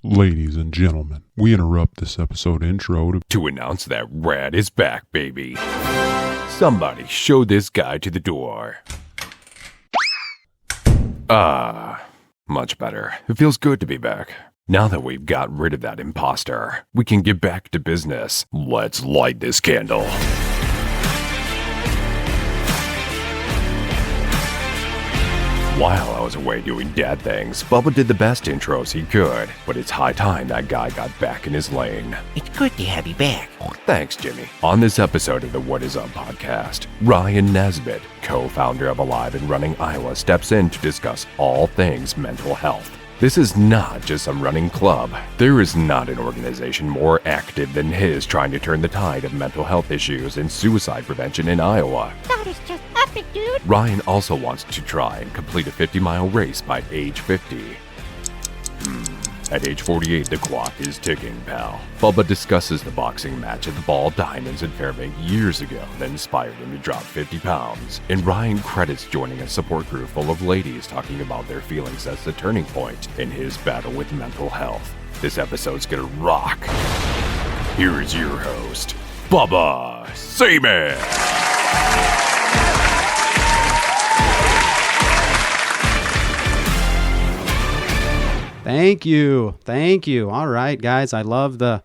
Ladies and gentlemen, we interrupt this episode intro to announce that Rad is back, baby. Somebody show this guy to the door. Much better. It feels good to be back. Now that we've got rid of that imposter, we can get back to business. Let's light this candle. While I was away doing dad things, Bubba did the best intros he could, but it's high time that guy got back in his lane. It's good to have you back. Thanks, Jimmy. On this episode of the What Is Up podcast, Ryan Nesbit, co-founder of Alive and Running Iowa, steps in to discuss all things mental health. This is not just some running club. There is not an organization more active than his trying to turn the tide of mental health issues and suicide prevention in Iowa. That is just epic, dude. Ryan also wants to try and complete a 50-mile race by age 50. At age 48, the clock is ticking, pal. Bubba discusses the boxing match at the Ball Diamonds in Fairbank years ago that inspired him to drop 50 pounds. And Ryan credits joining a support group full of ladies talking about their feelings as the turning point in his battle with mental health. This episode's gonna rock. Here is your host, Bubba Seaman. Thank you. All right, guys. I love the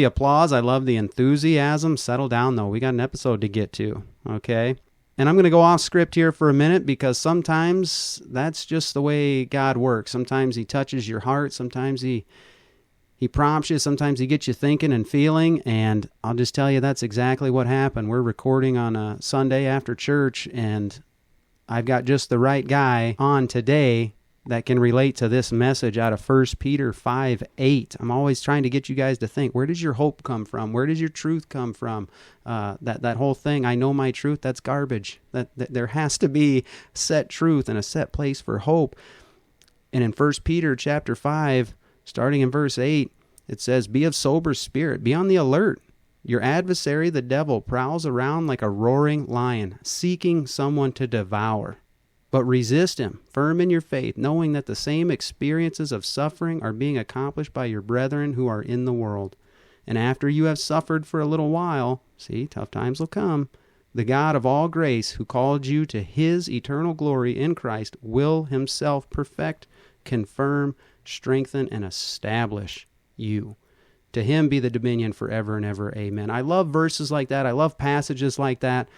applause. I love the enthusiasm. Settle down, though. We got an episode to get to, okay? And I'm going to go off script here for a minute because sometimes that's just the way God works. Sometimes he touches your heart. Sometimes he prompts you. Sometimes he gets you thinking and feeling. And I'll just tell you that's exactly what happened. We're recording on a Sunday after church, and I've got just the right guy on today that can relate to this message out of 1 Peter 5:8. I'm always trying to get you guys to think, where does your hope come from? Where does your truth come from? That whole thing, I know my truth, that's garbage. That there has to be set truth and a set place for hope. And in 1 Peter chapter 5, starting in verse 8, it says, "Be of sober spirit, be on the alert. Your adversary, the devil, prowls around like a roaring lion, seeking someone to devour. But resist him, firm in your faith, knowing that the same experiences of suffering are being accomplished by your brethren who are in the world. And after you have suffered for a little while," see, tough times will come, "the God of all grace, who called you to his eternal glory in Christ, will himself perfect, confirm, strengthen, and establish you. To him be the dominion forever and ever. Amen." I love verses like that. I love passages like that,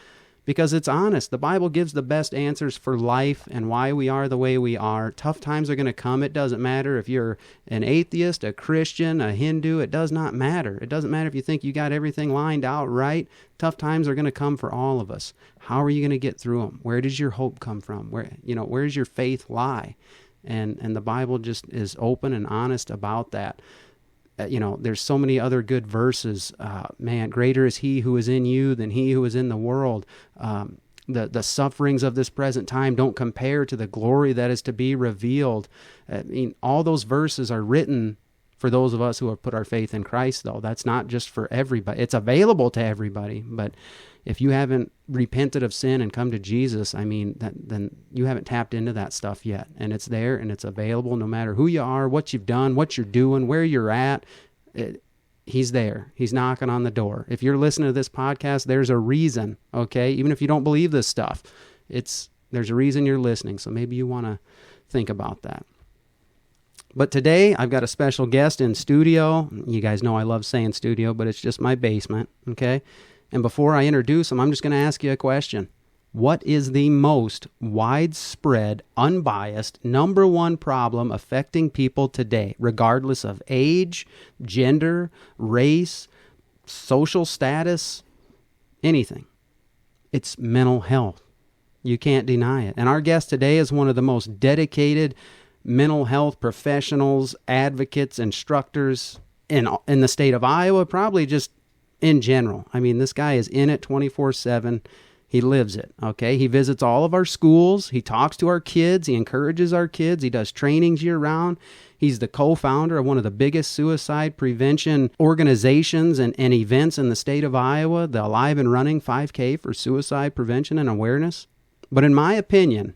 because it's honest. The Bible gives the best answers for life and why we are the way we are. Tough times are going to come. It doesn't matter if you're an atheist, a Christian, a Hindu. It does not matter. It doesn't matter if you think you got everything lined out right. Tough times are going to come for all of us. How are you going to get through them? Where does your hope come from? Where does your faith lie? And the Bible just is open and honest about that. There's so many other good verses. Greater is he who is in you than he who is in the world. The sufferings of this present time don't compare to the glory that is to be revealed. I mean, all those verses are written for those of us who have put our faith in Christ, though. That's not just for everybody. It's available to everybody, but if you haven't repented of sin and come to Jesus, then you haven't tapped into that stuff yet. And it's there and it's available no matter who you are, what you've done, what you're doing, where you're at. He's there. He's knocking on the door. If you're listening to this podcast, there's a reason, okay? Even if you don't believe this stuff, there's a reason you're listening. So maybe you want to think about that. But today, I've got a special guest in studio. You guys know I love saying studio, but it's just my basement, okay? And before I introduce him, I'm just going to ask you a question. What is the most widespread, unbiased, number one problem affecting people today, regardless of age, gender, race, social status, anything? It's mental health. You can't deny it. And our guest today is one of the most dedicated mental health professionals, advocates, instructors in the state of Iowa, probably just in general. I mean, this guy is in it 24/7. He lives it, okay? He visits all of our schools. He talks to our kids. He encourages our kids. He does trainings year-round. He's the co-founder of one of the biggest suicide prevention organizations and events in the state of Iowa, the Alive and Running 5K for suicide prevention and awareness. But in my opinion,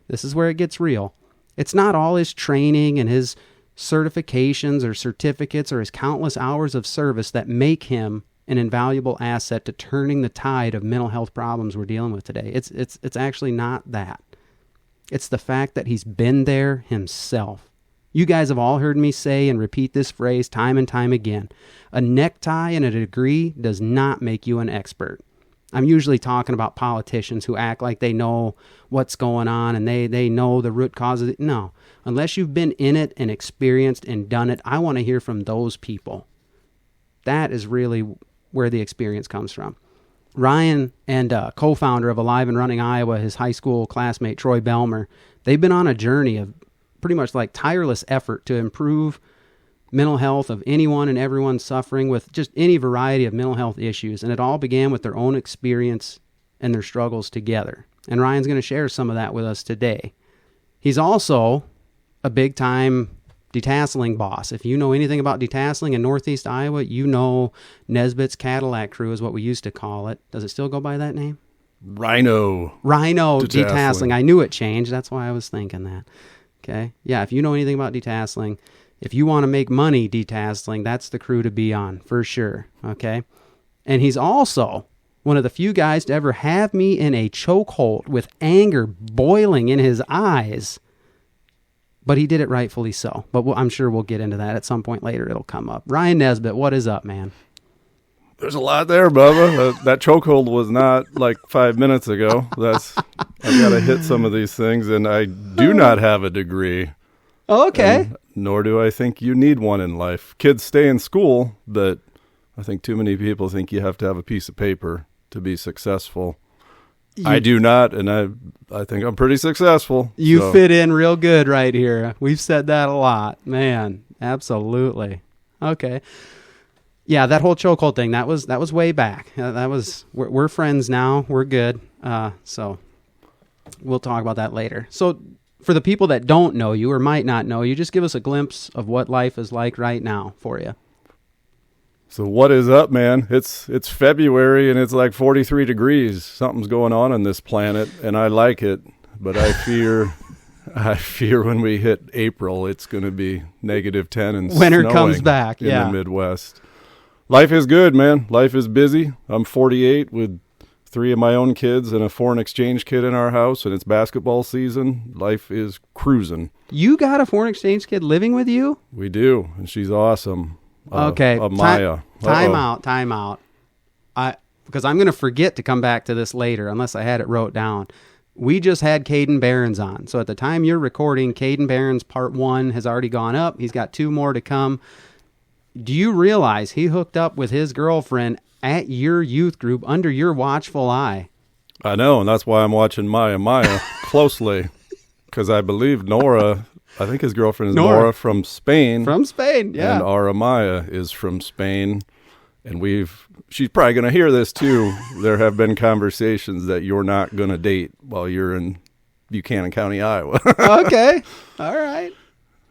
this is where it gets real. It's not all his training and his certifications or certificates or his countless hours of service that make him an invaluable asset to turning the tide of mental health problems we're dealing with today. It's actually not that. It's the fact that he's been there himself. You guys have all heard me say and repeat this phrase time and time again. A necktie and a degree does not make you an expert. I'm usually talking about politicians who act like they know what's going on and they know the root causes. No, unless you've been in it and experienced and done it, I want to hear from those people. That is really where the experience comes from. Ryan and co-founder of Alive and Running Iowa, his high school classmate, Troy Belmar, they've been on a journey of pretty much like tireless effort to improve mental health of anyone and everyone suffering with just any variety of mental health issues. And it all began with their own experience and their struggles together. And Ryan's going to share some of that with us today. He's also a big-time detasseling boss. If you know anything about detasseling in Northeast Iowa, you know Nesbit's Cadillac Crew is what we used to call it. Does it still go by that name? Rhino detasseling. I knew it changed. That's why I was thinking that. Okay. Yeah, if you know anything about detasseling, if you want to make money detasseling, that's the crew to be on, for sure. Okay. And he's also one of the few guys to ever have me in a chokehold with anger boiling in his eyes. But he did it rightfully so. But I'm sure we'll get into that at some point later. It'll come up. Ryan Nesbit, what is up, man? There's a lot there, Bubba. That chokehold was not like 5 minutes ago. I've got to hit some of these things, and I do not have a degree. Oh, okay. Nor do I think you need one in life. Kids stay in school, but I think too many people think you have to have a piece of paper to be successful. I do not, and I think I'm pretty successful. You fit in real good right here. We've said that a lot. Man, absolutely. Okay. Yeah, that whole chokehold thing, that was way back. We're friends now. We're good. So we'll talk about that later. So for the people that don't know you or might not know you, just give us a glimpse of what life is like right now for you. So what is up, man? It's February and it's like 43 degrees. Something's going on this planet, and I like it, but I fear when we hit April, it's going to be -10 and winter snowing comes back. In the Midwest. Life is good, man. Life is busy. I'm 48 with 3 of my own kids and a foreign exchange kid in our house, and it's basketball season. Life is cruising. You got a foreign exchange kid living with you? We do, and she's awesome. Okay. Maya. Time out. Because I'm going to forget to come back to this later unless I had it wrote down. We just had Caden Barron's on. So at the time you're recording, Caden Barron's part 1 has already gone up. He's got 2 more to come. Do you realize he hooked up with his girlfriend at your youth group under your watchful eye? I know, and that's why I'm watching Maya closely, because I believe Nora... I think his girlfriend is Nora from Spain. From Spain, yeah. And our Maya is from Spain. And she's probably going to hear this too. There have been conversations that you're not going to date while you're in Buchanan County, Iowa. Okay. All right.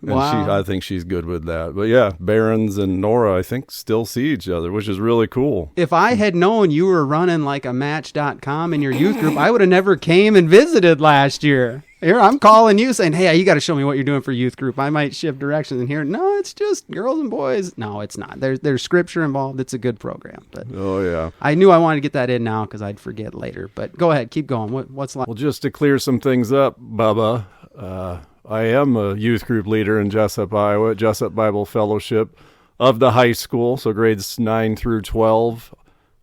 And wow. I think she's good with that. But yeah, Barons and Nora, I think, still see each other, which is really cool. If I had known you were running like a Match.com in your youth group, I would have never came and visited last year. Here, I'm calling you saying, hey, you got to show me what you're doing for youth group. I might shift directions in here. No, it's just girls and boys. No, it's not. There's scripture involved. It's a good program. But oh, yeah. I knew I wanted to get that in now because I'd forget later. But go ahead. Keep going. What's like? Well, just to clear some things up, Bubba, I am a youth group leader in Jessup, Iowa, Jessup Bible Fellowship of the high school, so grades 9 through 12.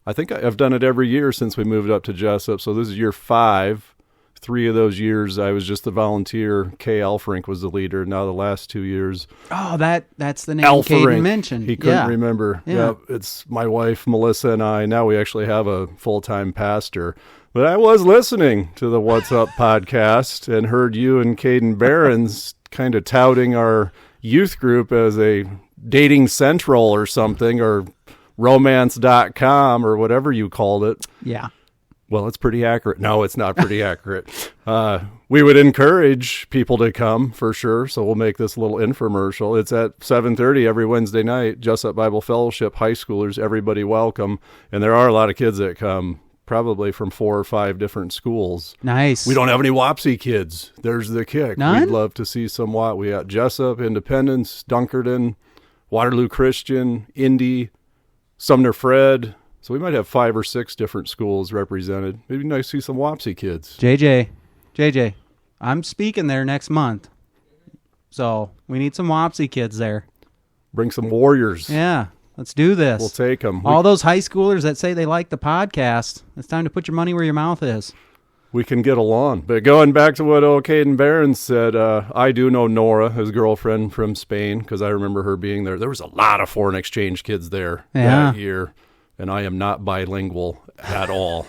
I think I've done it every year since we moved up to Jessup, so this is year 5. 3 of those years, I was just the volunteer. Kay Alfrink was the leader. Now the last 2 years. Oh, that's the name Caden mentioned. He couldn't remember. Yeah, it's my wife, Melissa, and I. Now we actually have a full-time pastor. But I was listening to the What's Up podcast and heard you and Caden Barron's kind of touting our youth group as a dating central or something, or romance.com or whatever you called it. Yeah. Well, it's pretty accurate. No, it's not pretty accurate. We would encourage people to come for sure. So we'll make this a little infomercial. It's at 7:30 every Wednesday night. Jessup Bible Fellowship, high schoolers, everybody welcome. And there are a lot of kids that come. probably from 4 or 5 different schools. Nice. We don't have any Wapsie kids. There's the kick. None? We'd love to see some We got Jessup, Independence, Dunkerton, Waterloo Christian, Indy, Sumner Fred. So we might have 5 or 6 different schools represented. It'd be nice to see some Wapsie kids. JJ, I'm speaking there next month. So we need some Wapsie kids there. Bring some Warriors. Yeah. Let's do this. We'll take them. All those high schoolers that say they like the podcast, it's time to put your money where your mouth is. We can get along. But going back to what old Caden Barron said, I do know Nora, his girlfriend from Spain, because I remember her being there. There was a lot of foreign exchange kids there that year, and I am not bilingual at all.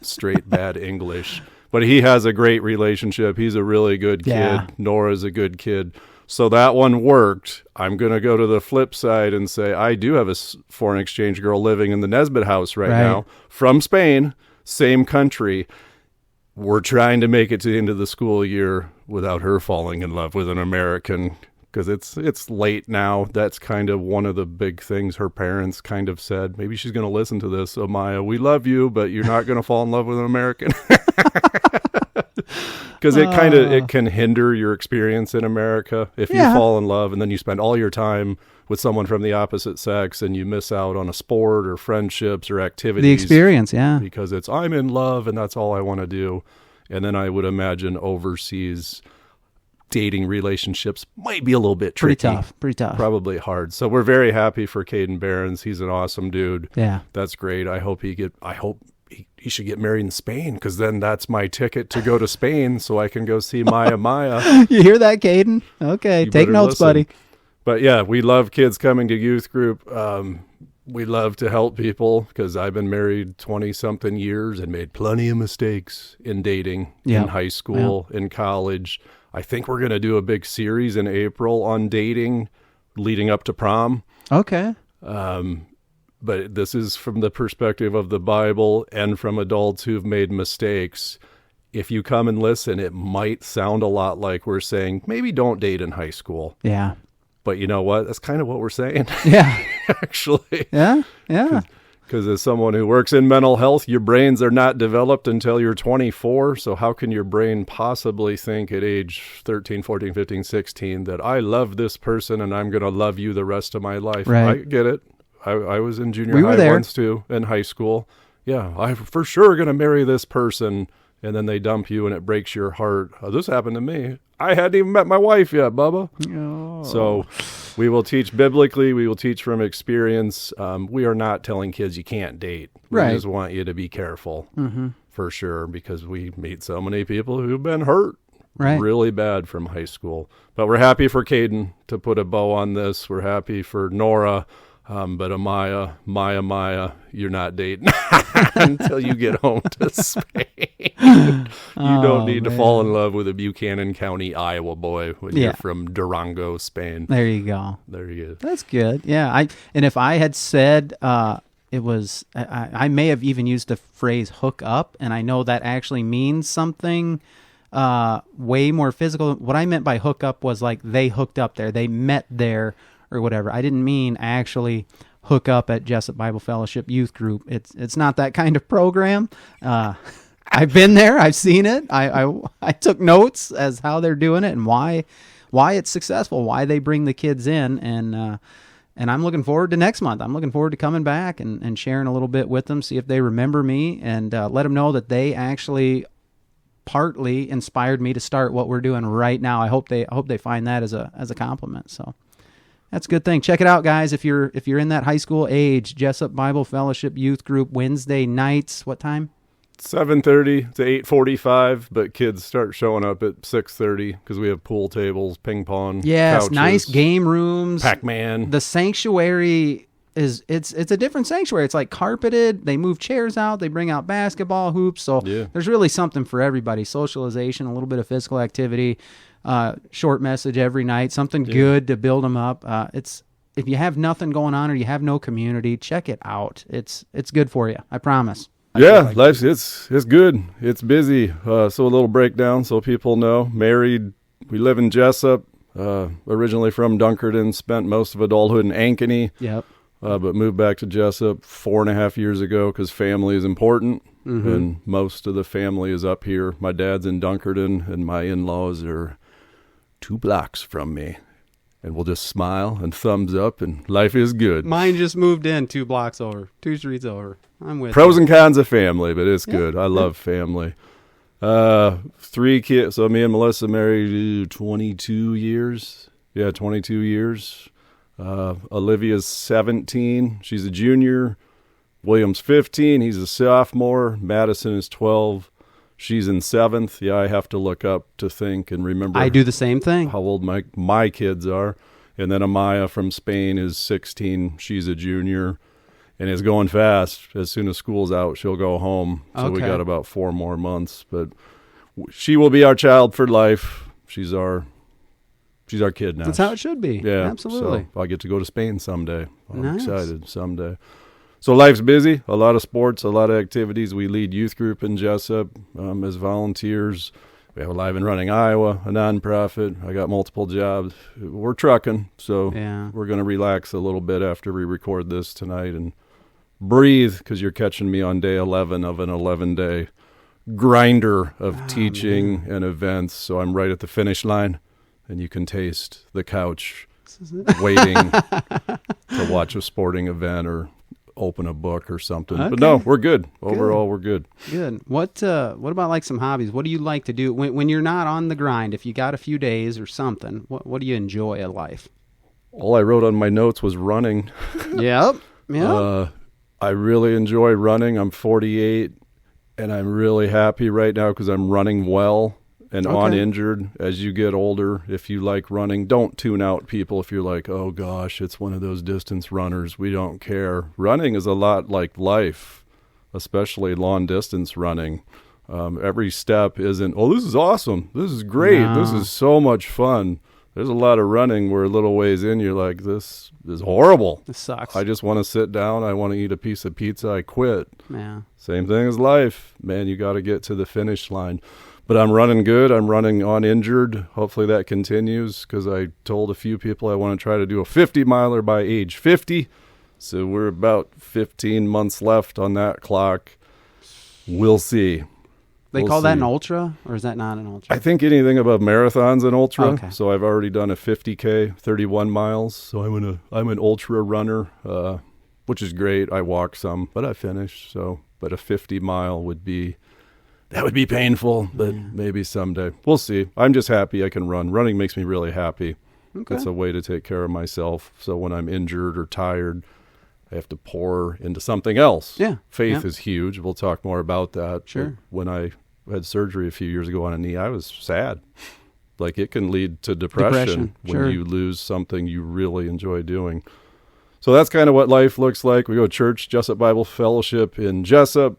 Straight bad English. But he has a great relationship. He's a really good kid. Yeah. Nora's a good kid. So that one worked. I'm going to go to the flip side and say I do have a foreign exchange girl living in the Nesbit house right now from Spain, same country. We're trying to make it to the end of the school year without her falling in love with an American because it's late now. That's kind of one of the big things her parents kind of said. Maybe she's going to listen to this. Oh, Maya, we love you, but you're not going to fall in love with an American. Because it can hinder your experience in America if you fall in love and then you spend all your time with someone from the opposite sex and you miss out on a sport or friendships or activities. The experience, yeah. Because I'm in love and that's all I want to do. And then I would imagine overseas dating relationships might be a little bit tricky. Pretty tough. Probably hard. So we're very happy for Caden Barons. He's an awesome dude. Yeah. That's great. I hope he should get married in Spain because then that's my ticket to go to Spain so I can go see Maya. You hear that, Caden? Okay, take notes, buddy. But yeah, we love kids coming to youth group. We love to help people because I've been married 20-something years and made plenty of mistakes in dating in high school, in college. I think we're going to do a big series in April on dating leading up to prom. Okay. But this is from the perspective of the Bible and from adults who've made mistakes. If you come and listen, it might sound a lot like we're saying, maybe don't date in high school. Yeah. But you know what? That's kind of what we're saying. Yeah. Actually. Yeah. Because as someone who works in mental health, your brains are not developed until you're 24. So how can your brain possibly think at age 13, 14, 15, 16 that I love this person and I'm going to love you the rest of my life? Right. I get it. I was in junior We were high there. once too, in high school. Yeah, I'm for sure going to marry this person. And then they dump you and it breaks your heart. Oh, this happened to me. I hadn't even met my wife yet, Bubba. Oh. So we will teach biblically. We will teach from experience. We are not telling kids you can't date. We just want you to be careful for sure because we meet so many people who've been hurt really bad from high school. But we're happy for Caden to put a bow on this. We're happy for Nora. But Maya, you're not dating until you get home to Spain. You don't need to fall in love with a Buchanan County, Iowa boy when you're from Durango, Spain. There you go. There you go. That's good. Yeah. And if I had said it was, I may have even used the phrase hook up, and I know that actually means something way more physical. What I meant by hook up was like they hooked up there. They met there. Or whatever. I didn't mean actually hook up at Jessup Bible Fellowship Youth Group. It's not that kind of program. I've been there. I've seen it. I took notes as how they're doing it and why it's successful, why they bring the kids in, and I'm looking forward to next month. I'm looking forward to coming back and sharing a little bit with them, see if they remember me, and let them know that they actually partly inspired me to start what we're doing right now. I hope they find that as a compliment. So. That's a good thing. Check it out, guys. If you're in that high school age, Jessup Bible Fellowship Youth Group, Wednesday nights. What time? 7:30 to 8:45, but kids start showing up at 6:30 because we have pool tables, ping pong, couches, nice game rooms, Pac-Man. The sanctuary it's a different sanctuary. It's like carpeted. They move chairs out. They bring out basketball hoops. So there's really something for everybody. Socialization, a little bit of physical activity. Short message every night, something good to build them up. It's if you have nothing going on or you have no community, check it out. It's good for you. I promise. Yeah, life's it's good. It's busy. So a little breakdown so people know. Married, we live in Jessup. Originally from Dunkerton, spent most of adulthood in Ankeny. Yep. But moved back to Jessup 4.5 years ago because family is important. and most of the family is up here. My dad's in Dunkerton, and my in-laws are 2 blocks from me. And we'll just smile and thumbs up, and life is good. Mine just moved in 2 blocks over, 2 streets over. I'm with Pros you. and cons of family, but it's good. I love family. 3 kids. So me and Melissa married 22 years. Yeah, 22 years. Olivia's 17. She's a junior. William's 15. He's a sophomore. Madison is 12. She's in 7th. Yeah, I have to look up to think and remember. I do the same thing. How old my kids are. And then Amaya from Spain is 16. She's a junior and is going fast. As soon as school's out, she'll go home. So we got about 4 more months. But she will be our child for life. She's our kid now. That's how it should be. Yeah, absolutely. So I'll get to go to Spain someday. I'm Nice. excited someday. So life's busy, a lot of sports, a lot of activities. We lead youth group in Jessup as volunteers. We have a Live and Running Iowa, a nonprofit. I got multiple jobs. We're trucking, so we're going to relax a little bit after we record this tonight and breathe, because you're catching me on day 11 of an 11-day grinder of teaching and events. So I'm right at the finish line, and you can taste the couch waiting to watch a sporting event or open a book or something. But no, we're good. Overall, we're good. Good. What about like some hobbies? What do you like to do when you're not on the grind? If you got a few days or something, what do you enjoy in life? All I wrote on my notes was running. Yep. I really enjoy running. I'm 48, and I'm really happy right now because I'm running well and uninjured. As you get older, if you like running, don't tune out people if you're like, oh gosh, it's one of those distance runners. We don't care. Running is a lot like life, especially long distance running. Every step isn't, oh, this is awesome. This is great. No. This is so much fun. There's a lot of running where a little ways in, you're like, this is horrible. This sucks. I just want to sit down. I want to eat a piece of pizza. I quit. Yeah. Same thing as life. Man, you got to get to the finish line. But I'm running good. I'm running uninjured. Hopefully that continues, because I told a few people I want to try to do a 50-miler by age 50. So we're about 15 months left on that clock. We'll see. They call that an ultra, or is that not an ultra? I think anything above marathon's an ultra. Okay. So I've already done a 50K, 31 miles. So I'm an ultra runner, which is great. I walk some, but I finish. But a 50-mile would be painful, but maybe someday. We'll see. I'm just happy I can run. Running makes me really happy. Okay. It's a way to take care of myself. So when I'm injured or tired, I have to pour into something else. Yeah. Faith is huge. We'll talk more about that. Sure. But when I had surgery a few years ago on a knee, I was sad. Like, it can lead to depression when you lose something you really enjoy doing. So that's kind of what life looks like. We go to church, Jessup Bible Fellowship in Jessup,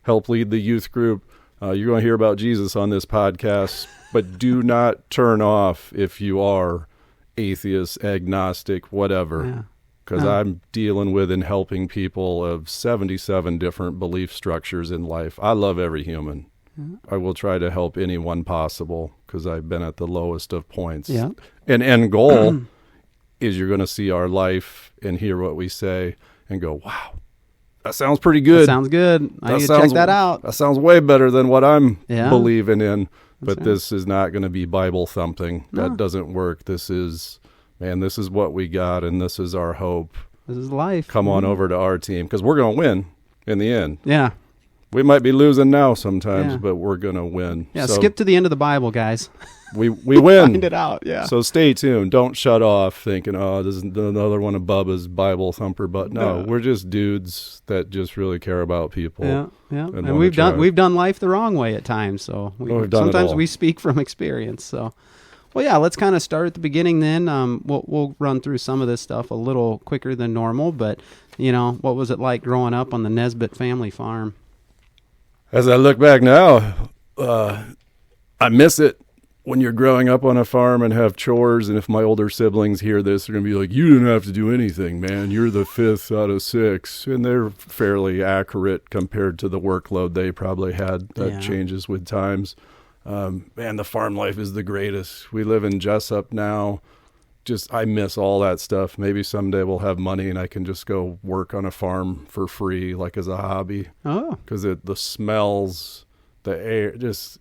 help lead the youth group. You're going to hear about Jesus on this podcast, but do not turn off if you are atheist, agnostic, whatever, because I'm dealing with and helping people of 77 different belief structures in life. I love every human. I will try to help anyone possible, because I've been at the lowest of points. Yeah. An end goal is you're going to see our life and hear what we say and go, wow, that sounds pretty good. That sounds good. I need to check that out. That sounds way better than what I'm Yeah. believing in. But right. this is not going to be Bible thumping. No. That doesn't work. This is what we got, and this is our hope. This is life. Come on over to our team, because we're going to win in the end. Yeah. We might be losing now sometimes, Yeah. but we're going to win. Yeah, So skip to the end of the Bible, guys. we win. Find it out, yeah. So stay tuned. Don't shut off thinking, oh, this is another one of Bubba's Bible thumper. But no, we're just dudes that just really care about people. Yeah. And And wanna we've done life the wrong way at times, so we've done it sometimes all. we speak from experience. So, well, yeah, let's kind of start at the beginning then. We'll run through some of this stuff a little quicker than normal, but what was it like growing up on the Nesbit family farm? As I look back now, I miss it when you're growing up on a farm and have chores. And if my older siblings hear this, they're going to be like, you didn't have to do anything, man. You're the 5th out of 6. And they're fairly accurate compared to the workload they probably had. That changes with times. Man, the farm life is the greatest. We live in Jessup now. I miss all that stuff. Maybe someday we'll have money and I can just go work on a farm for free, like as a hobby. Oh, Because the smells, the air, it's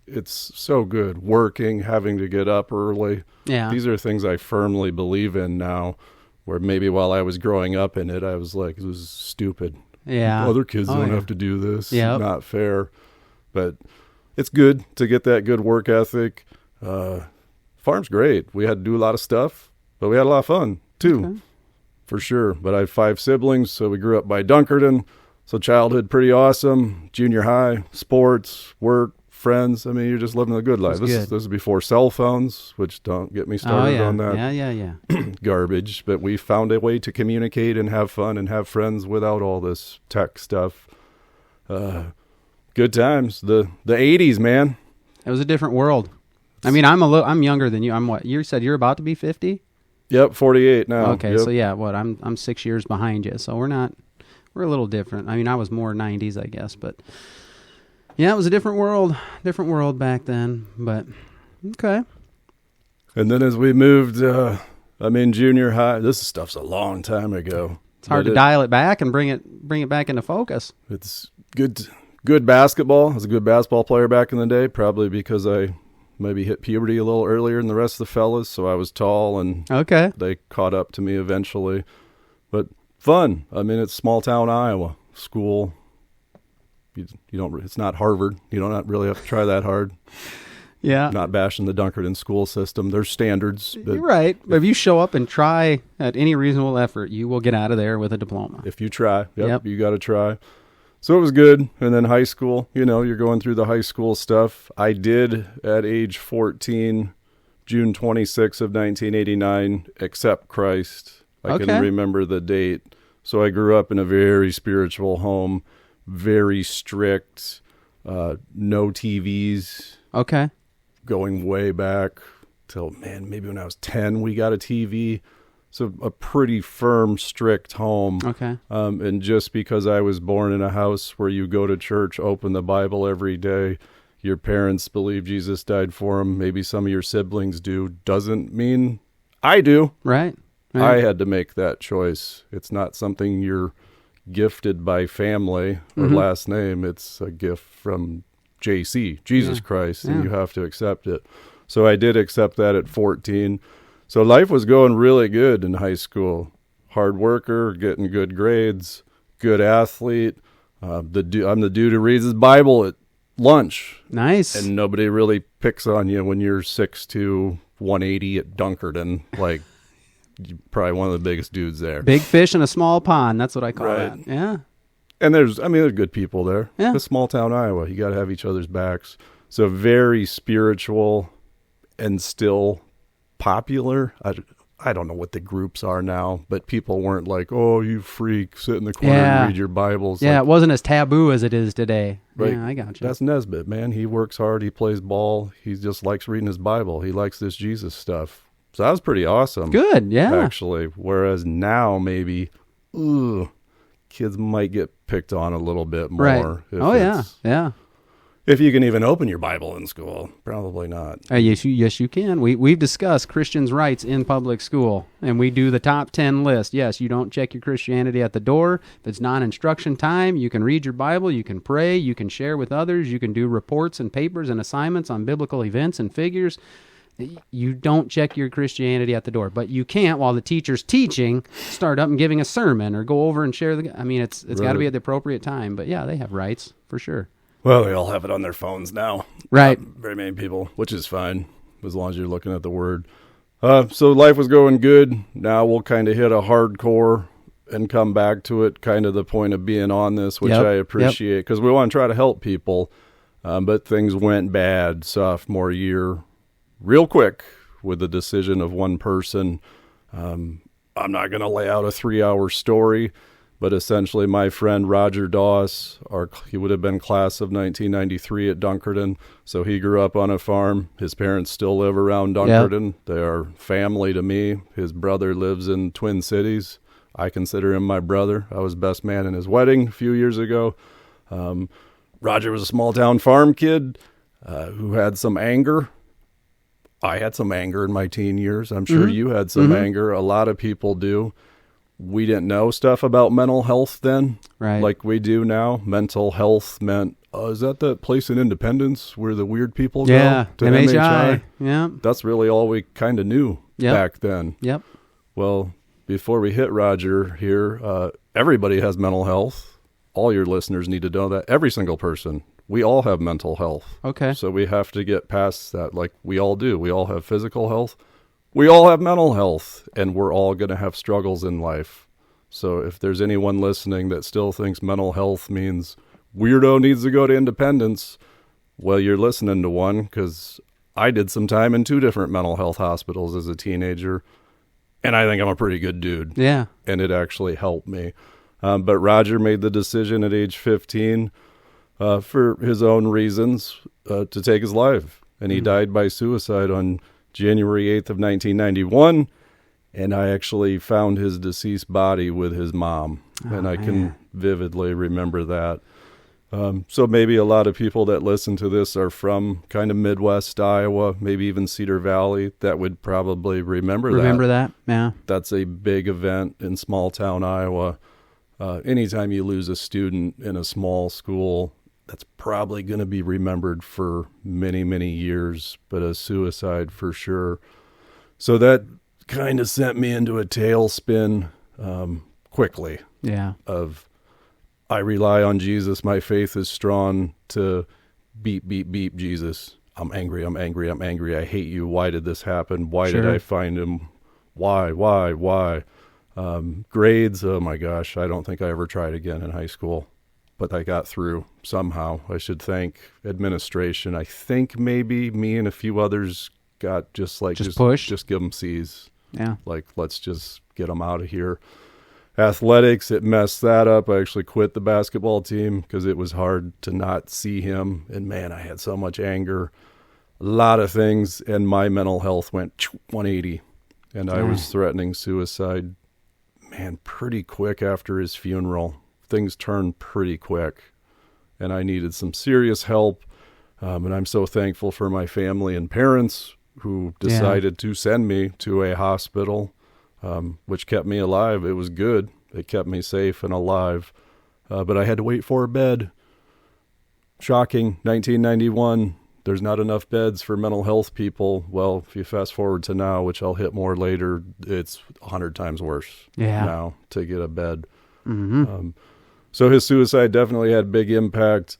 so good. Working, having to get up early. yeah. These are things I firmly believe in now, where maybe while I was growing up in it, I was like, this is stupid. Yeah. Other kids Oh, don't yeah. have to do this. Yep. Not fair. But it's good to get that good work ethic. Farm's great. We had to do a lot of stuff, but we had a lot of fun too, Okay. for sure. But I have 5 siblings, so we grew up by Dunkerton. So childhood pretty awesome. Junior high, sports, work, friends. I mean, you're just living a good life. That's This good. is before cell phones, which don't get me Oh, started yeah. on that Yeah. garbage. But we found a way to communicate and have fun and have friends without all this tech stuff. Good times. The 80s, man. It was a different world. I mean, I'm younger than you. I'm what? You said you're about to be 50? Yep, 48 now. Okay, Yep. so yeah, what? I'm 6 years behind you. So we're a little different. I mean, I was more 90s, I guess, but yeah, it was a different world back then, but okay. And then as we moved, junior high, this stuff's a long time ago. It's hard But to dial it back and bring it back into focus. It's good basketball. I was a good basketball player back in the day, probably because I maybe hit puberty a little earlier than the rest of the fellas, so I was tall and Okay. they caught up to me eventually. But fun. I mean, it's small town Iowa. School, you don't. It's not Harvard. You don't really have to try that hard. Yeah. Not bashing the Dunkerton school system. There's standards. But You're right. But if you show up and try at any reasonable effort, you will get out of there with a diploma. if you try, Yep. you got to try. So it was good. And then high school, you're going through the high school stuff. I did at age 14, June 26th of 1989, accept Christ. I Okay. can remember the date. So I grew up in a very spiritual home, very strict, no TVs, Okay. going way back till, maybe when I was 10, we got a TV. So a pretty firm, strict home. Okay. And just because I was born in a house where you go to church, open the Bible every day, your parents believe Jesus died for them, maybe some of your siblings do, doesn't mean I do. Right. I had to make that choice. It's not something you're gifted by family or last name. It's a gift from JC, Jesus Christ, and you have to accept it. So I did accept that at 14. So life was going really good in high school. Hard worker, getting good grades, good athlete. I'm the dude who reads his Bible at lunch. Nice. And nobody really picks on you when you're 6'2", 180 at Dunkerton. Like, you're probably one of the biggest dudes there. Big fish in a small pond. That's what I call Right. that. Yeah. And there's good people there. Yeah. It's small town Iowa. You got to have each other's backs. So very spiritual and still popular. I don't know what the groups are now, but people weren't like, oh, you freak, sit in the corner and read your Bibles. Yeah, Like, it wasn't as taboo as it is today. Right. Yeah, I got you. that's Nesbit, man. He works hard. He plays ball. He just likes reading his Bible. He likes this Jesus stuff. So that was pretty awesome. Good, yeah. Actually. Whereas now maybe, kids might get picked on a little bit more. Right. if Oh, yeah. it's- Yeah. If you can even open your Bible in school. Probably not. Yes, you can. We've discussed Christians' rights in public school, and we do the top 10 list. Yes, you don't check your Christianity at the door. If it's non-instruction time, you can read your Bible, you can pray, you can share with others, you can do reports and papers and assignments on biblical events and figures. You don't check your Christianity at the door, but you can't, while the teacher's teaching, start up and giving a sermon or go over and share it's got to Right. be at the appropriate time. But yeah, they have rights for sure. Well, they all have it on their phones now. Right. Not very many people, which is fine, as long as you're looking at the word. So life was going good. Now we'll kind of hit a hardcore and come back to it, kind of the point of being on this, which Yep. I appreciate, because we want to try to help people. But things went bad sophomore year real quick with the decision of one person. I'm not going to lay out a 3-hour story, but essentially my friend Roger Doss, he would have been class of 1993 at Dunkerton, so he grew up on a farm. His parents still live around Dunkerton. They are family to me. His brother lives in Twin Cities. I consider him my brother. I was best man in his wedding a few years ago. Roger was a small town farm kid who had some anger. I had some anger in my teen years. I'm sure you had some anger. A lot of people do. We didn't know stuff about mental health then, Right. like we do now. Mental health meant, is that the place in Independence where the weird people Yeah. go? To MHI. Yeah. That's really all we kind of knew Yep. back then. Yep. Well, before we hit Roger here, everybody has mental health. All your listeners need to know that. Every single person. We all have mental health. Okay. So we have to get past that like we all do. We all have physical health. We all have mental health, and we're all going to have struggles in life. So if there's anyone listening that still thinks mental health means weirdo needs to go to Independence, well, you're listening to one, because I did some time in 2 different mental health hospitals as a teenager, and I think I'm a pretty good dude. Yeah. And it actually helped me. But Roger made the decision at age 15 for his own reasons to take his life. And he died by suicide on January 8th of 1991. And I actually found his deceased body with his mom. And I can vividly remember that. So maybe a lot of people that listen to this are from kind of Midwest Iowa, maybe even Cedar Valley, that would probably remember that. Remember that? Yeah. That's a big event in small town Iowa. Anytime you lose a student in a small school, that's probably going to be remembered for many, many years, but a suicide for sure. So that kind of sent me into a tailspin quickly Yeah. of I rely on Jesus. My faith is strong to beep, beep, beep, Jesus. I'm angry. I'm angry. I'm angry. I hate you. Why did this happen? Why did I find him? Why? Grades. Oh my gosh. I don't think I ever tried again in high school, but I got through somehow. I should thank administration. I think maybe me and a few others got just pushed. Just give them C's. Yeah. Like, let's just get them out of here. Athletics, it messed that up. I actually quit the basketball team because it was hard to not see him. And man, I had so much anger, a lot of things, and my mental health went 180. And I was threatening suicide, man, pretty quick after his funeral. Things turned pretty quick, and I needed some serious help. And I'm so thankful for my family and parents who decided to send me to a hospital, which kept me alive. It was good. It kept me safe and alive. But I had to wait for a bed. Shocking. 1991. There's not enough beds for mental health people. Well, if you fast forward to now, which I'll hit more later, it's 100 times worse now to get a bed. So his suicide definitely had big impact.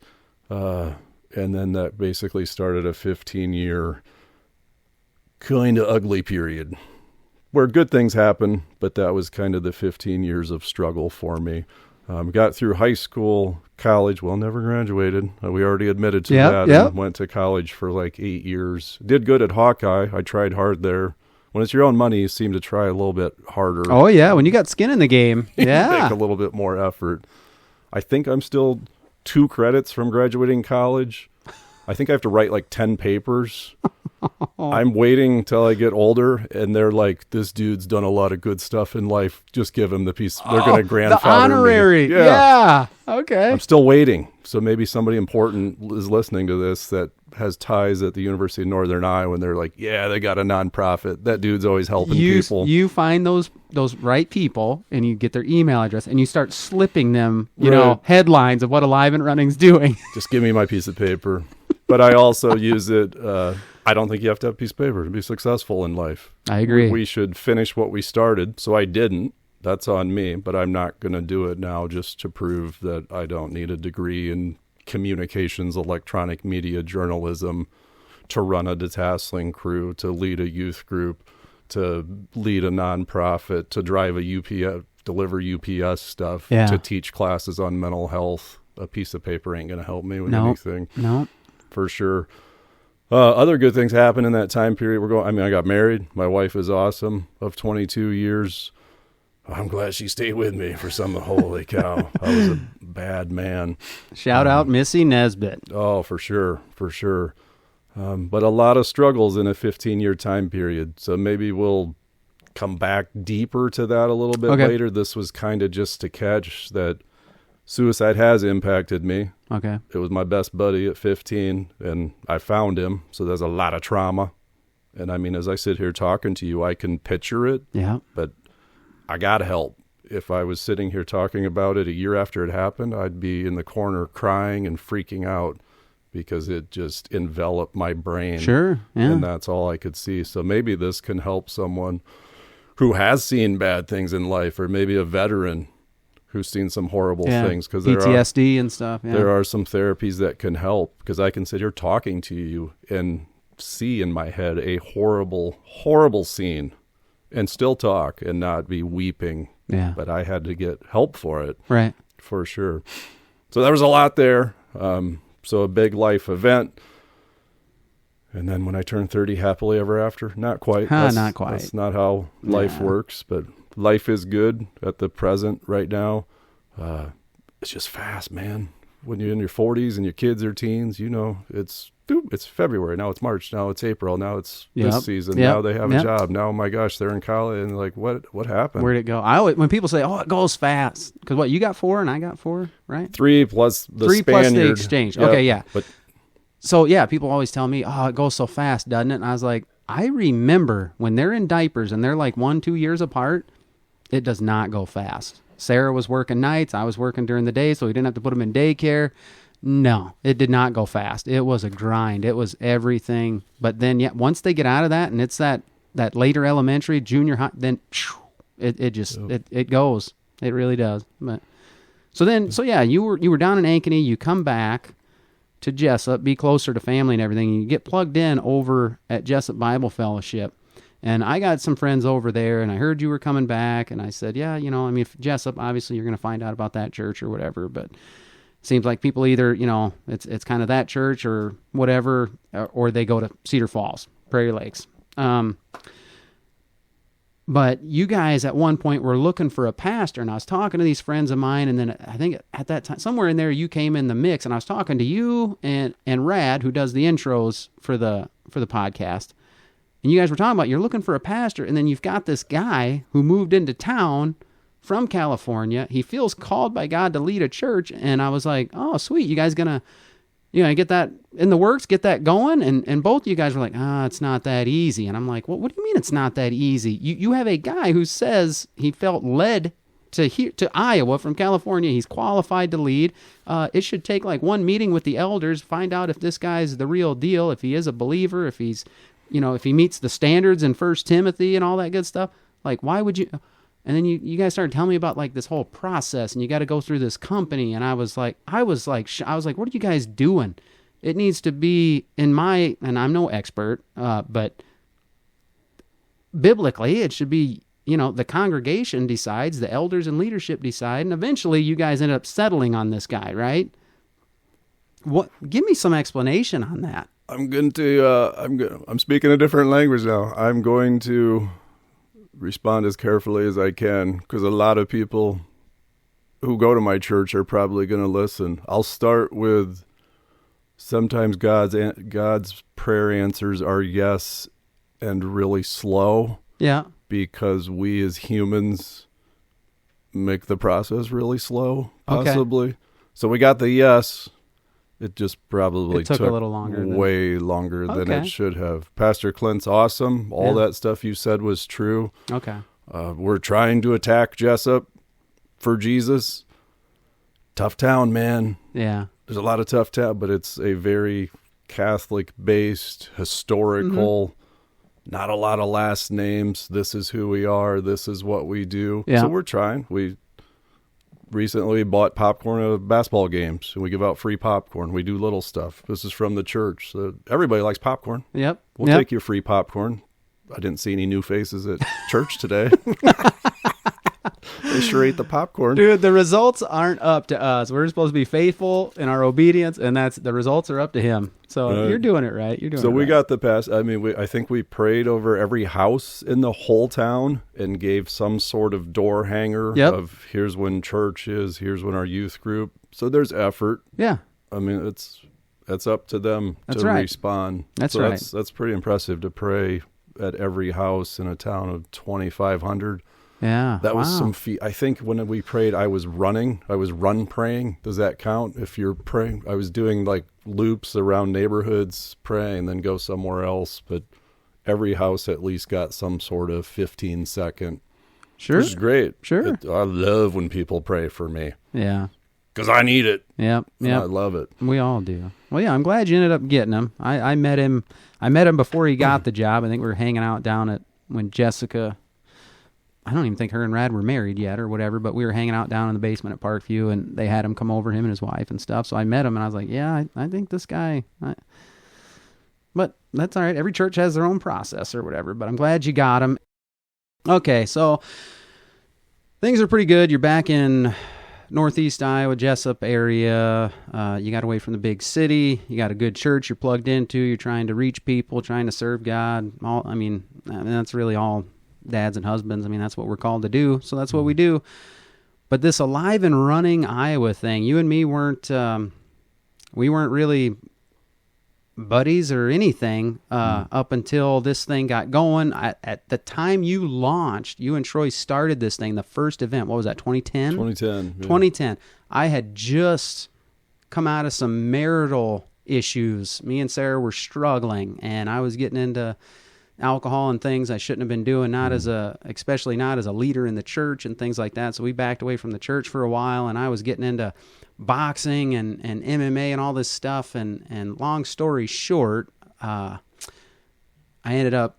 And then that basically started a 15-year kind of ugly period where good things happen, but that was kind of the 15 years of struggle for me. Got through high school, college, well, never graduated. We already admitted to that. And went to college for like 8 years. Did good at Hawkeye. I tried hard there. When it's your own money, you seem to try a little bit harder. Oh, yeah. When you got skin in the game. Yeah. Make a little bit more effort. I think I'm still 2 credits from graduating college. I think I have to write like 10 papers. I'm waiting till I get older, and they're like, this dude's done a lot of good stuff in life. Just give him the piece. They're going to grandfather the honorary. me. Yeah. Okay. I'm still waiting. So maybe somebody important is listening to this that has ties at the University of Northern Iowa, and they're like, yeah, they got a nonprofit. That dude's always helping people. You find those right people, and you get their email address, and you start slipping them, you know, headlines of what Alive and Running's doing. Just give me my piece of paper. But I also use it. I don't think you have to have a piece of paper to be successful in life. I agree. We should finish what we started. So I didn't. That's on me. But I'm not going to do it now just to prove that I don't need a degree in communications, electronic media, journalism, to run a detasseling crew, to lead a youth group, to lead a nonprofit, to drive a UPS, deliver UPS stuff, to teach classes on mental health. A piece of paper ain't going to help me with anything. No. For sure. Other good things happened in that time period. I got married. My wife is awesome, of 22 years. I'm glad she stayed with me for some. Holy cow. I was a bad man. Shout out Missy Nesbit. Oh, for sure. For sure. But a lot of struggles in a 15-year time period. So maybe we'll come back deeper to that a little bit later. This was kind of just to catch that suicide has impacted me. Okay. It was my best buddy at 15, and I found him, so there's a lot of trauma. And I mean, as I sit here talking to you, I can picture it, Yeah. but I got help. If I was sitting here talking about it a year after it happened, I'd be in the corner crying and freaking out because it just enveloped my brain. Sure. Yeah. And that's all I could see. So maybe this can help someone who has seen bad things in life, or maybe a veteran who's seen some horrible things. Because PTSD and stuff. Yeah. There are some therapies that can help, because I can sit here talking to you and see in my head a horrible, horrible scene and still talk and not be weeping. Yeah. But I had to get help for it. Right. For sure. So there was a lot there. So a big life event. And then when I turned 30, happily ever after. Not quite. Not quite. That's not how life works, but life is good at the present right now. It's just fast, man. When you're in your 40s and your kids are teens, you know, it's February. Now it's March. Now it's April. Now it's this season. Now they have a job. Now, oh my gosh, they're in college. And like, what happened? Where'd it go? When people say, oh, it goes fast. Because what, you got 4 and I got 4, right? 3 plus the 3 Spaniard. plus the exchange. Yep. Okay, yeah. But so, yeah, people always tell me, oh, it goes so fast, doesn't it? And I was like, I remember when they're in diapers and they're like 1-2 years apart, it does not go fast. Sarah was working nights. I was working during the day, so we didn't have to put them in daycare. No, it did not go fast. It was a grind. It was everything. But then, once they get out of that, and it's that later elementary, junior high, then it goes. It really does. But so you were down in Ankeny. You come back to Jessup, be closer to family and everything. And you get plugged in over at Jessup Bible Fellowship. And I got some friends over there, and I heard you were coming back, and I said, yeah, if Jessup, obviously you're going to find out about that church or whatever, but it seems like people either, it's kind of that church or whatever, or they go to Cedar Falls, Prairie Lakes. But you guys at one point were looking for a pastor, and I was talking to these friends of mine, and then I think at that time, somewhere in there, you came in the mix, and I was talking to you and Rad, who does the intros for the podcast. And you guys were talking about you're looking for a pastor, and then you've got this guy who moved into town from California. He feels called by God to lead a church, and I was like, oh, sweet. You guys gonna get that in the works, get that going? And both of you guys were like, it's not that easy. And I'm like, well, what do you mean it's not that easy? You have a guy who says he felt led to Iowa from California. He's qualified to lead. It should take like one meeting with the elders, find out if this guy's the real deal, if he is a believer, if he's if he meets the standards in 1 Timothy and all that good stuff. Like, why would you? And then you guys started telling me about like this whole process, and you got to go through this company. And I was like, what are you guys doing? It needs to be and I'm no expert, but biblically it should be, the congregation decides, the elders and leadership decide, and eventually you guys end up settling on this guy, right? Give me some explanation on that. I'm speaking a different language now. I'm going to respond as carefully as I can, because a lot of people who go to my church are probably going to listen. I'll start with sometimes God's prayer answers are yes and really slow. Yeah. Because we as humans make the process really slow, possibly. Okay. So we got the yes. It just probably took a little longer. Way longer than it should have. Pastor Clint's awesome. All that stuff you said was true. Okay. We're trying to attack Jessup for Jesus. Tough town, man. Yeah. There's a lot of tough town, but it's a very Catholic-based, historical, not a lot of last names. This is who we are. This is what we do. Yeah. So we're trying. We recently bought popcorn at basketball games, and we give out free popcorn. We do little stuff. This is from the church. So everybody likes popcorn. Yep. We'll take your free popcorn. I didn't see any new faces at church today. They sure ate the popcorn. Dude, the results aren't up to us. We're supposed to be faithful in our obedience, and the results are up to him. So you're doing it right. So we got the pass. I mean, I think we prayed over every house in the whole town and gave some sort of door hanger of here's when church is, here's when our youth group. So there's effort. Yeah. I mean, that's up to them to respond. That's right. That's pretty impressive to pray at every house in a town of 2,500. Yeah. That was some feat. I think when we prayed, I was running. I was run praying. Does that count if you're praying? I was doing like loops around neighborhoods praying, then go somewhere else. But every house at least got some sort of 15-second. Sure. Which is great. Sure. I love when people pray for me. Yeah. Because I need it. Yep. I love it. We all do. Well, yeah, I'm glad you ended up getting him. I met him. I met him before he got the job. I think we were hanging out down at when Jessica. I don't even think her and Rad were married yet or whatever, but we were hanging out down in the basement at Parkview, and they had him come over, him and his wife and stuff. So I met him, and I was like, yeah, I think this guy. But that's all right. Every church has their own process or whatever. But I'm glad you got him. Okay, so things are pretty good. You're back in Northeast Iowa, Jessup area. You got away from the big city. You got a good church you're plugged into. You're trying to reach people, trying to serve God. I mean, that's really all dads and husbands. I mean, that's what we're called to do. So that's what we do. But this alive and running Iowa thing, you and me weren't really buddies or anything up until this thing got going. At the time you launched, you and Troy started this thing, the first event, what was that, 2010? 2010. Yeah. 2010. I had just come out of some marital issues. Me and Sarah were struggling, and I was getting into alcohol and things I shouldn't have been doing, especially not as a leader in the church and things like that. So we backed away from the church for a while, and I was getting into boxing and MMA and all this stuff. And long story short, I ended up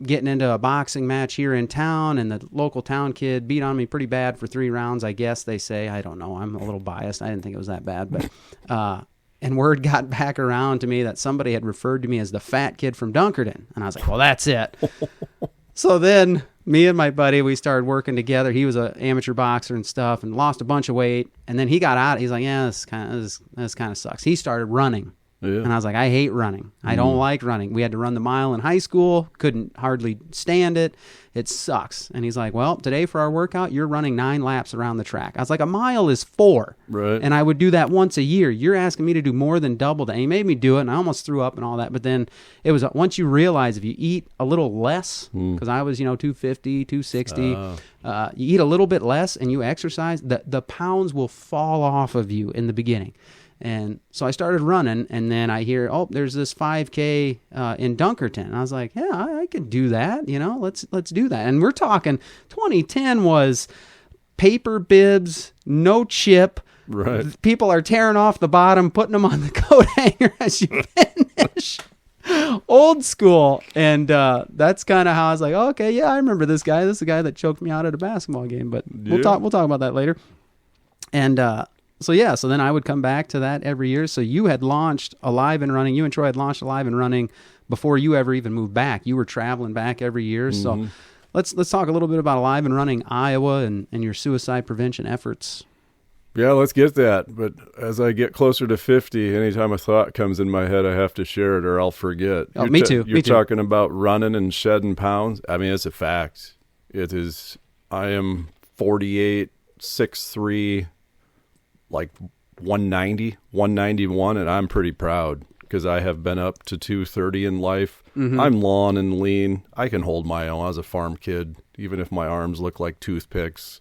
getting into a boxing match here in town, and the local town kid beat on me pretty bad for 3 rounds, I guess they say. I don't know. I'm a little biased. I didn't think it was that bad, but and word got back around to me that somebody had referred to me as the fat kid from Dunkerton. And I was like, well, that's it. So then me and my buddy, we started working together. He was an amateur boxer and stuff and lost a bunch of weight. And then he got out. He's like, yeah, this kind of sucks. He started running. Yeah. And I was like, I hate running. I don't like running. We had to run the mile in high school. Couldn't hardly stand it. It sucks. And he's like, well, today for our workout, you're running 9 laps around the track. I was like, a mile is 4. Right. And I would do that once a year. You're asking me to do more than double that. And he made me do it, and I almost threw up and all that. But then it was, once you realize if you eat a little less, because I was, 250, 260, you eat a little bit less and you exercise, the pounds will fall off of you in the beginning. And so I started running, and then I hear, oh, there's this 5K in Dunkerton. And I was like, yeah, I could do that. Let's do that. And we're talking 2010 was paper bibs, no chip. Right. People are tearing off the bottom, putting them on the coat hanger as you finish. Old school. And that's kind of how I was like, oh, okay, yeah, I remember this guy. This is the guy that choked me out at a basketball game. But we'll talk about that later. And so then I would come back to that every year. So you had launched Alive and Running. You and Troy had launched Alive and Running before you ever even moved back. You were traveling back every year. So let's talk a little bit about Alive and Running Iowa and your suicide prevention efforts. Yeah, let's get that. But as I get closer to 50, anytime a thought comes in my head, I have to share it or I'll forget. Oh, me too. You're talking about running and shedding pounds. I mean, it's a fact. It is. I am 48, 6'3", like 190, 191, and I'm pretty proud because I have been up to 230 in life. I'm long and lean. I can hold my own. I was a farm kid. Even if my arms look like toothpicks,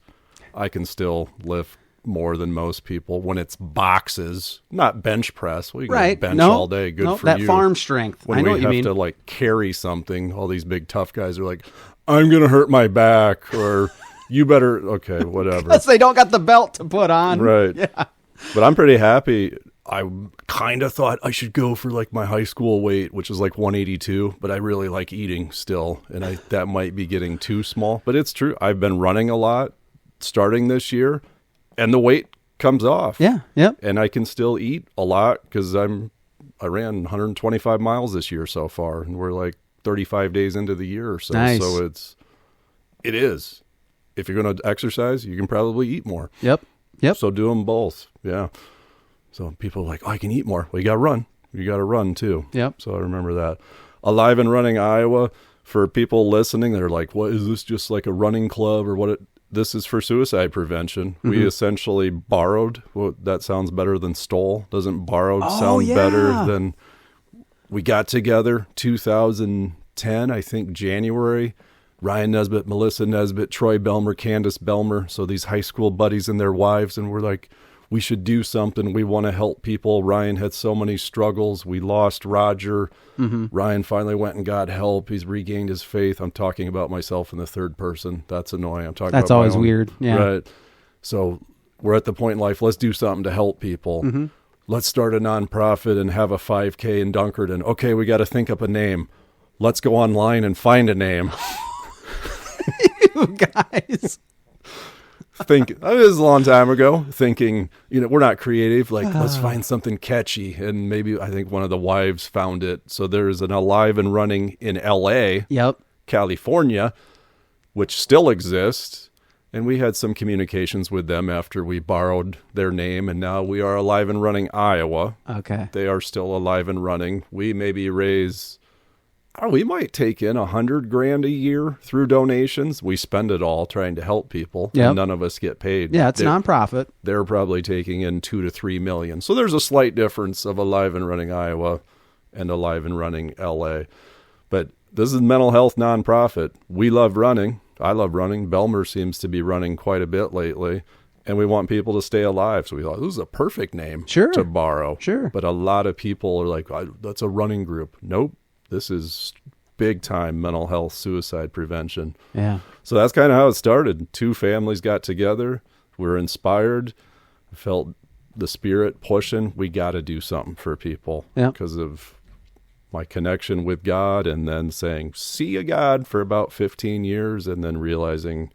I can still lift more than most people when it's boxes, not bench press. Well, you can bench all day. Good for that you. Farm strength. When I know we what you have mean. to like carry something, all these big tough guys are like, I'm going to hurt my back, or you better, okay, whatever. Because they don't got the belt to put on. Right. Yeah. But I'm pretty happy. I kind of thought I should go for like my high school weight, which is like 182, but I really like eating still. And that might be getting too small, but it's true. I've been running a lot starting this year, and the weight comes off. Yeah. Yep. And I can still eat a lot because I ran 125 miles this year so far, and we're like 35 days into the year or so. Nice. So it is. If you're going to exercise, you can probably eat more. Yep. So do them both. Yeah. So people are like, oh, I can eat more. Well, you got to run. You got to run too. Yep. So I remember that. Alive and Running Iowa, for people listening, they're like, what is this, just like a running club or what? This is for suicide prevention. We essentially borrowed. Well, that sounds better than stole. Doesn't borrowed sound better than we got together 2010, I think January. Ryan Nesbit, Melissa Nesbit, Troy Belmar, Candace Belmar. So these high school buddies and their wives. And we're like, we should do something. We want to help people. Ryan had so many struggles. We lost Roger. Ryan finally went and got help. He's regained his faith. I'm talking about myself in the third person. That's annoying. I'm talking That's about my always own- weird. Yeah. Right. So we're at the point in life, let's do something to help people. Let's start a nonprofit and have a 5K in Dunkerton. Okay, we got to think up a name. Let's go online and find a name. You guys. This is a long time ago, thinking, we're not creative. Like, let's find something catchy. And maybe I think one of the wives found it. So there's an Alive and Running in LA, Yep. California, which still exists. And we had some communications with them after we borrowed their name. And now we are Alive and Running Iowa. Okay. They are still alive and running. We maybe raise, we might take in $100,000 a year through donations. We spend it all trying to help people. Yep. And none of us get paid. Yeah, it's nonprofit. They're probably taking in $2 to $3 million. So there's a slight difference of Alive and Running Iowa and Alive and Running LA. But this is a mental health nonprofit. We love running. I love running. Belmar seems to be running quite a bit lately. And we want people to stay alive. So we thought, this is a perfect name to borrow. Sure. But a lot of people are like, that's a running group. Nope. This is big time mental health, suicide prevention. Yeah. So that's kind of how it started. 2 families got together. We were inspired. Felt the spirit pushing. We got to do something for people because of my connection with God, and then saying, see you, God, for about 15 years, and then realizing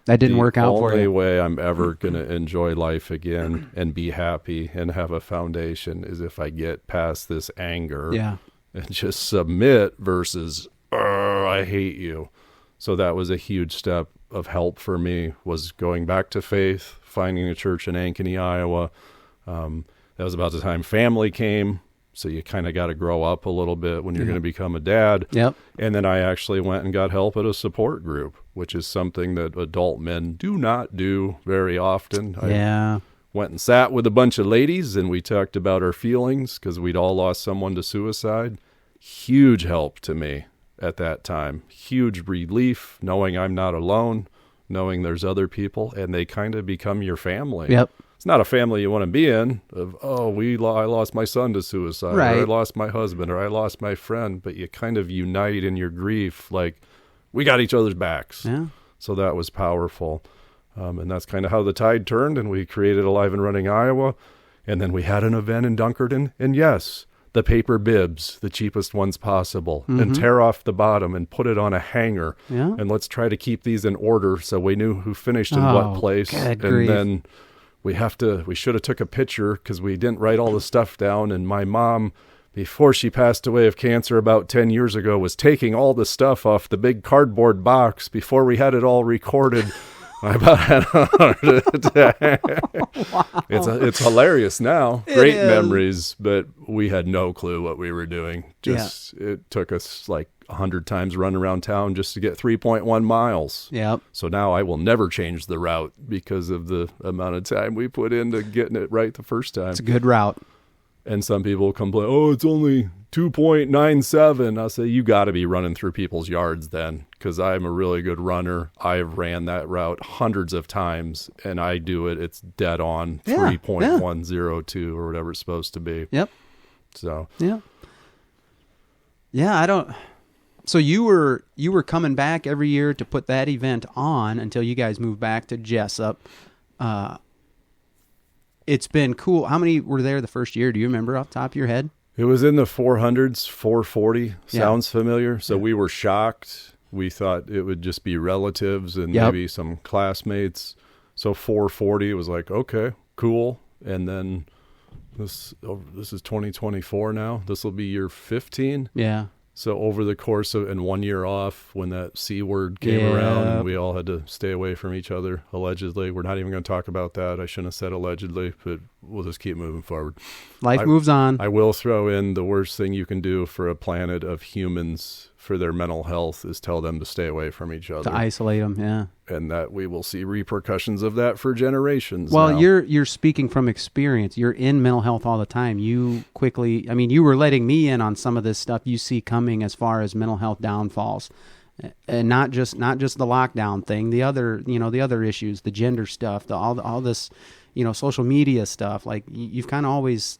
that didn't work out for you. The only way I'm ever going to enjoy life again and be happy and have a foundation is if I get past this anger. Yeah. And just submit versus, I hate you. So that was a huge step of help for me, was going back to faith, finding a church in Ankeny, Iowa. That was about the time family came. So you kind of got to grow up a little bit when you're going to become a dad. Yep. And then I actually went and got help at a support group, which is something that adult men do not do very often. Yeah. Went and sat with a bunch of ladies, and we talked about our feelings because we'd all lost someone to suicide. Huge help to me at that time. Huge relief knowing I'm not alone, knowing there's other people, and they kind of become your family. Yep. It's not a family you want to be in of, I lost my son to suicide, Right. or I lost my husband, or I lost my friend, but you kind of unite in your grief, like we got each other's backs. Yeah. So that was powerful. And that's kind of how the tide turned, and we created Alive and Running Iowa. And then we had an event in Dunkerton, and yes, the paper bibs, the cheapest ones possible, and tear off the bottom and put it on a hanger. Yeah. And let's try to keep these in order so we knew who finished in what place. Good and grief. then we should have took a picture because we didn't write all the stuff down. And my mom, before she passed away of cancer about 10 years ago, was taking all the stuff off the big cardboard box before we had it all recorded. I about had a heart attack. Wow. It's hilarious now. Great memories, but we had no clue what we were doing. It took us like 100 times run around town just to get 3.1 miles. Yep. So now I will never change the route because of the amount of time we put into getting it right the first time. It's a good route. And some people complain, it's only 2.97. I'll say, you got to be running through people's yards then, because I'm a really good runner. I've ran that route hundreds of times, and I do it. It's dead on 3.102 or whatever it's supposed to be. Yep. So. Yeah. Yeah, I don't. So you were coming back every year to put that event on until you guys moved back to Jessup. It's been cool. How many were there the first year? Do you remember off the top of your head? It was in the 400s, 440. Sounds familiar. So we were shocked. We thought it would just be relatives and maybe some classmates. So 440 was like, okay, cool. And then this is 2024 now. This will be year 15. Yeah. So over the course of, and 1 year off when that C word came around, and we all had to stay away from each other, allegedly. We're not even going to talk about that. I shouldn't have said allegedly, but we'll just keep moving forward. Life moves on. I will throw in the worst thing you can do for a planet of humans for their mental health is tell them to stay away from each other. To isolate them, yeah. And that we will see repercussions of that for generations. Well, now. you're speaking from experience. You're in mental health all the time. You quickly, you were letting me in on some of this stuff you see coming as far as mental health downfalls. and not just the lockdown thing, the other issues, the gender stuff, all this, social media stuff. Like you've kind of always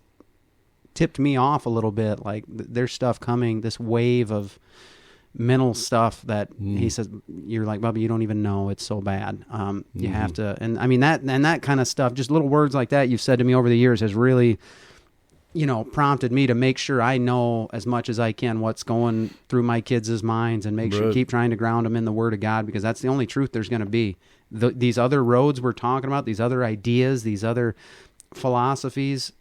tipped me off a little bit. Like there's stuff coming, this wave of mental stuff that he says, you're like, Bubba, you don't even know, it's so bad. You have to, and I mean that kind of stuff, just little words like that you've said to me over the years has really, prompted me to make sure I know as much as I can what's going through my kids' minds, and make sure keep trying to ground them in the Word of God, because that's the only truth there's going to be. These other roads we're talking about, these other ideas, these other philosophies,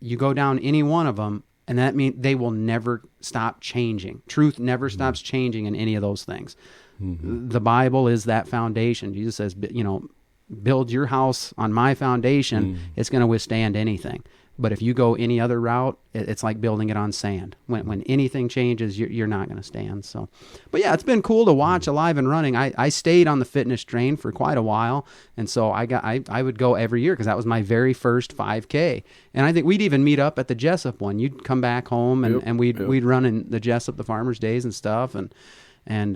you go down any one of them, and that means they will never stop changing. Truth never stops changing in any of those things. The Bible is that foundation. Jesus says, build your house on my foundation. It's going to withstand anything. But if you go any other route, it's like building it on sand. When anything changes, you're not going to stand. So, but yeah, it's been cool to watch Alive and Running. I stayed on the fitness train for quite a while, and so I would go every year because that was my very first 5K. And I think we'd even meet up at the Jessup one. You'd come back home, and we'd run in the Jessup, the Farmers' Days and stuff. And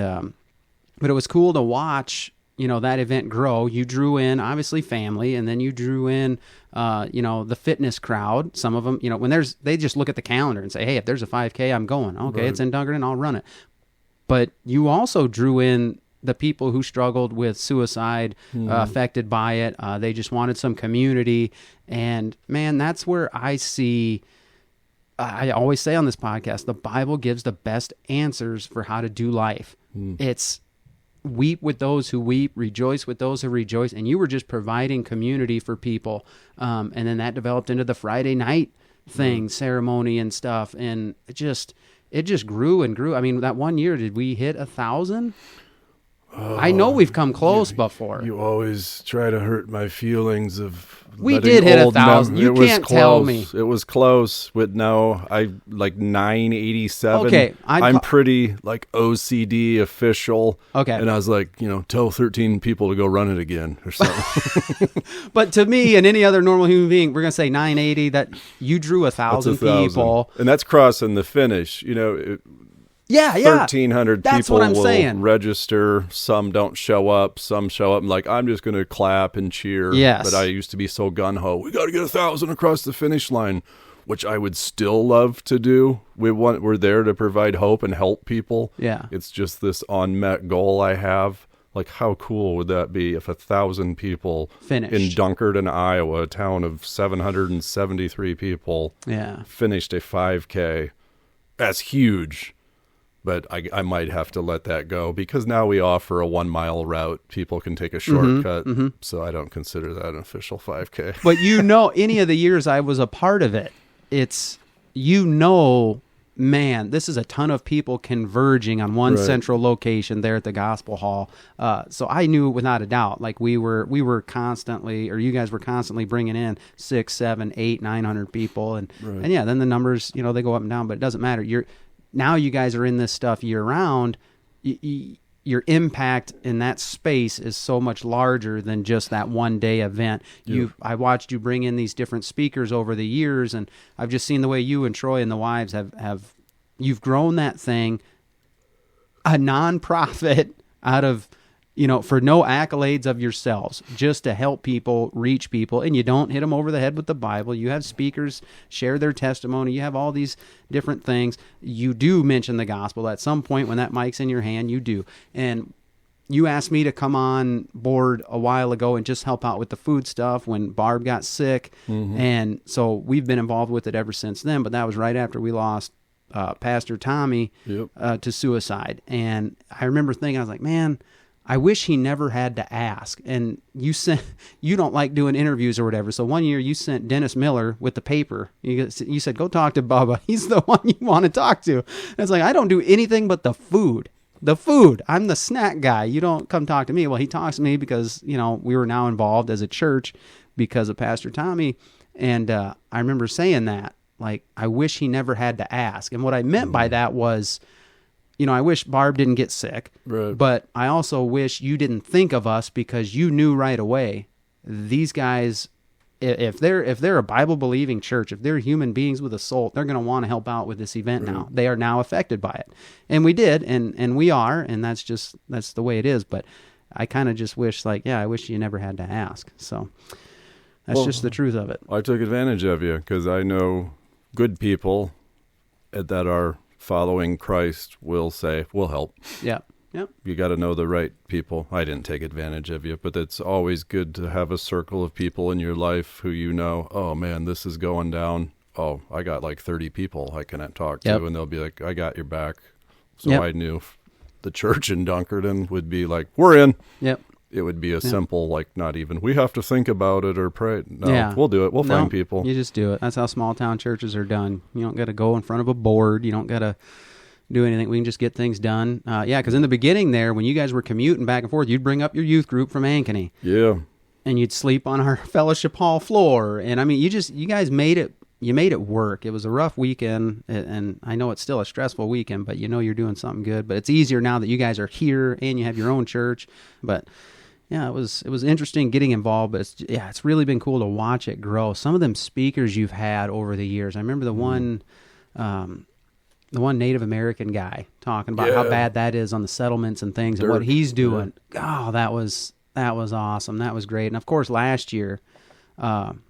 but it was cool to watch that event grow. You drew in obviously family, and then you drew in the fitness crowd. Some of them, when they just look at the calendar and say, hey, if there's a 5K, I'm going. Okay, it's in Dunkerton, I'll run it. But you also drew in the people who struggled with suicide, affected by it. They just wanted some community. And man, that's where I always say on this podcast, the Bible gives the best answers for how to do life. It's weep with those who weep, rejoice with those who rejoice. And you were just providing community for people. And then that developed into the Friday night thing, ceremony and stuff. And it just grew and grew. I mean, that one year, did we hit 1,000? I know we've come close before. You always try to hurt my feelings of. We did hit 1,000. You can't tell me. It was close. With I like 987. Okay, I'm pretty like OCD official. Okay, and I was like, tell 13 people to go run it again or something. But to me and any other normal human being, we're gonna say 980. That you drew 1,000 people, and that's crossing the finish. Yeah. 1,300 That's people what I'm will saying. register. Some don't show up. Some show up. Like, I'm just going to clap and cheer. Yes. But I used to be so gun-ho. We got to get 1,000 across the finish line, which I would still love to do. We're there to provide hope and help people. Yeah. It's just this unmet goal I have. Like, how cool would that be if 1,000 people finished in Dunkerton, Iowa, a town of 773 people, finished a 5K? That's huge. But I might have to let that go because now we offer a 1 mile route. People can take a shortcut. So I don't consider that an official 5K. But any of the years I was a part of it, it's, man, this is a ton of people converging on one central location there at the Gospel Hall. So I knew without a doubt, like we were constantly, or you guys were constantly bringing in 600, 700, 800, 900 people. And yeah, then the numbers, they go up and down, but it doesn't matter. Now you guys are in this stuff year round. Your impact in that space is so much larger than just that one day event. I watched you bring in these different speakers over the years, and I've just seen the way you and Troy and the wives you've grown that thing, a nonprofit out of, for no accolades of yourselves, just to help people, reach people, and you don't hit them over the head with the Bible. You have speakers share their testimony. You have all these different things. You do mention the gospel at some point when that mic's in your hand. You do. And you asked me to come on board a while ago and just help out with the food stuff when Barb got sick. And so we've been involved with it ever since then, but that was right after we lost Pastor Tommy to suicide. And I remember thinking, I was like, man, I wish he never had to ask. And you don't like doing interviews or whatever. So one year you sent Dennis Miller with the paper. You said, go talk to Bubba. He's the one you want to talk to. And it's like, I don't do anything but the food. I'm the snack guy. You don't come talk to me. Well, he talks to me because, we were now involved as a church because of Pastor Tommy. And I remember saying that, like, I wish he never had to ask. And what I meant by that was, I wish Barb didn't get sick, but I also wish you didn't think of us because you knew right away these guys, if they're a Bible believing church, if they're human beings with a soul, they're going to want to help out with this event now. They are now affected by it, and we did, and we are, and that's the way it is. But I kind of just wish, I wish you never had to ask. So that's just the truth of it. I took advantage of you because I know good people that are following Christ will say, we'll help. Yeah. Yep. You got to know the right people. I didn't take advantage of you, but it's always good to have a circle of people in your life who you know, oh man, this is going down. Oh, I got like 30 people I can talk to, and they'll be like, I got your back. So I knew the church in Dunkerton would be like, we're in. Yep. It would be a simple, not even, we have to think about it or pray. No, we'll do it. We'll find people. You just do it. That's how small town churches are done. You don't got to go in front of a board. You don't got to do anything. We can just get things done. Because in the beginning there, when you guys were commuting back and forth, you'd bring up your youth group from Ankeny. Yeah. And you'd sleep on our fellowship hall floor. And I mean, you guys made it work. It was a rough weekend, and I know it's still a stressful weekend, but you know you're doing something good. But it's easier now that you guys are here and you have your own church. But yeah, it was interesting getting involved, but it's really been cool to watch it grow. Some of them speakers you've had over the years. I remember the one Native American guy talking about how bad that is on the settlements and things and what he's doing. Yeah. Oh, that was awesome. That was great. And of course, last year, I'm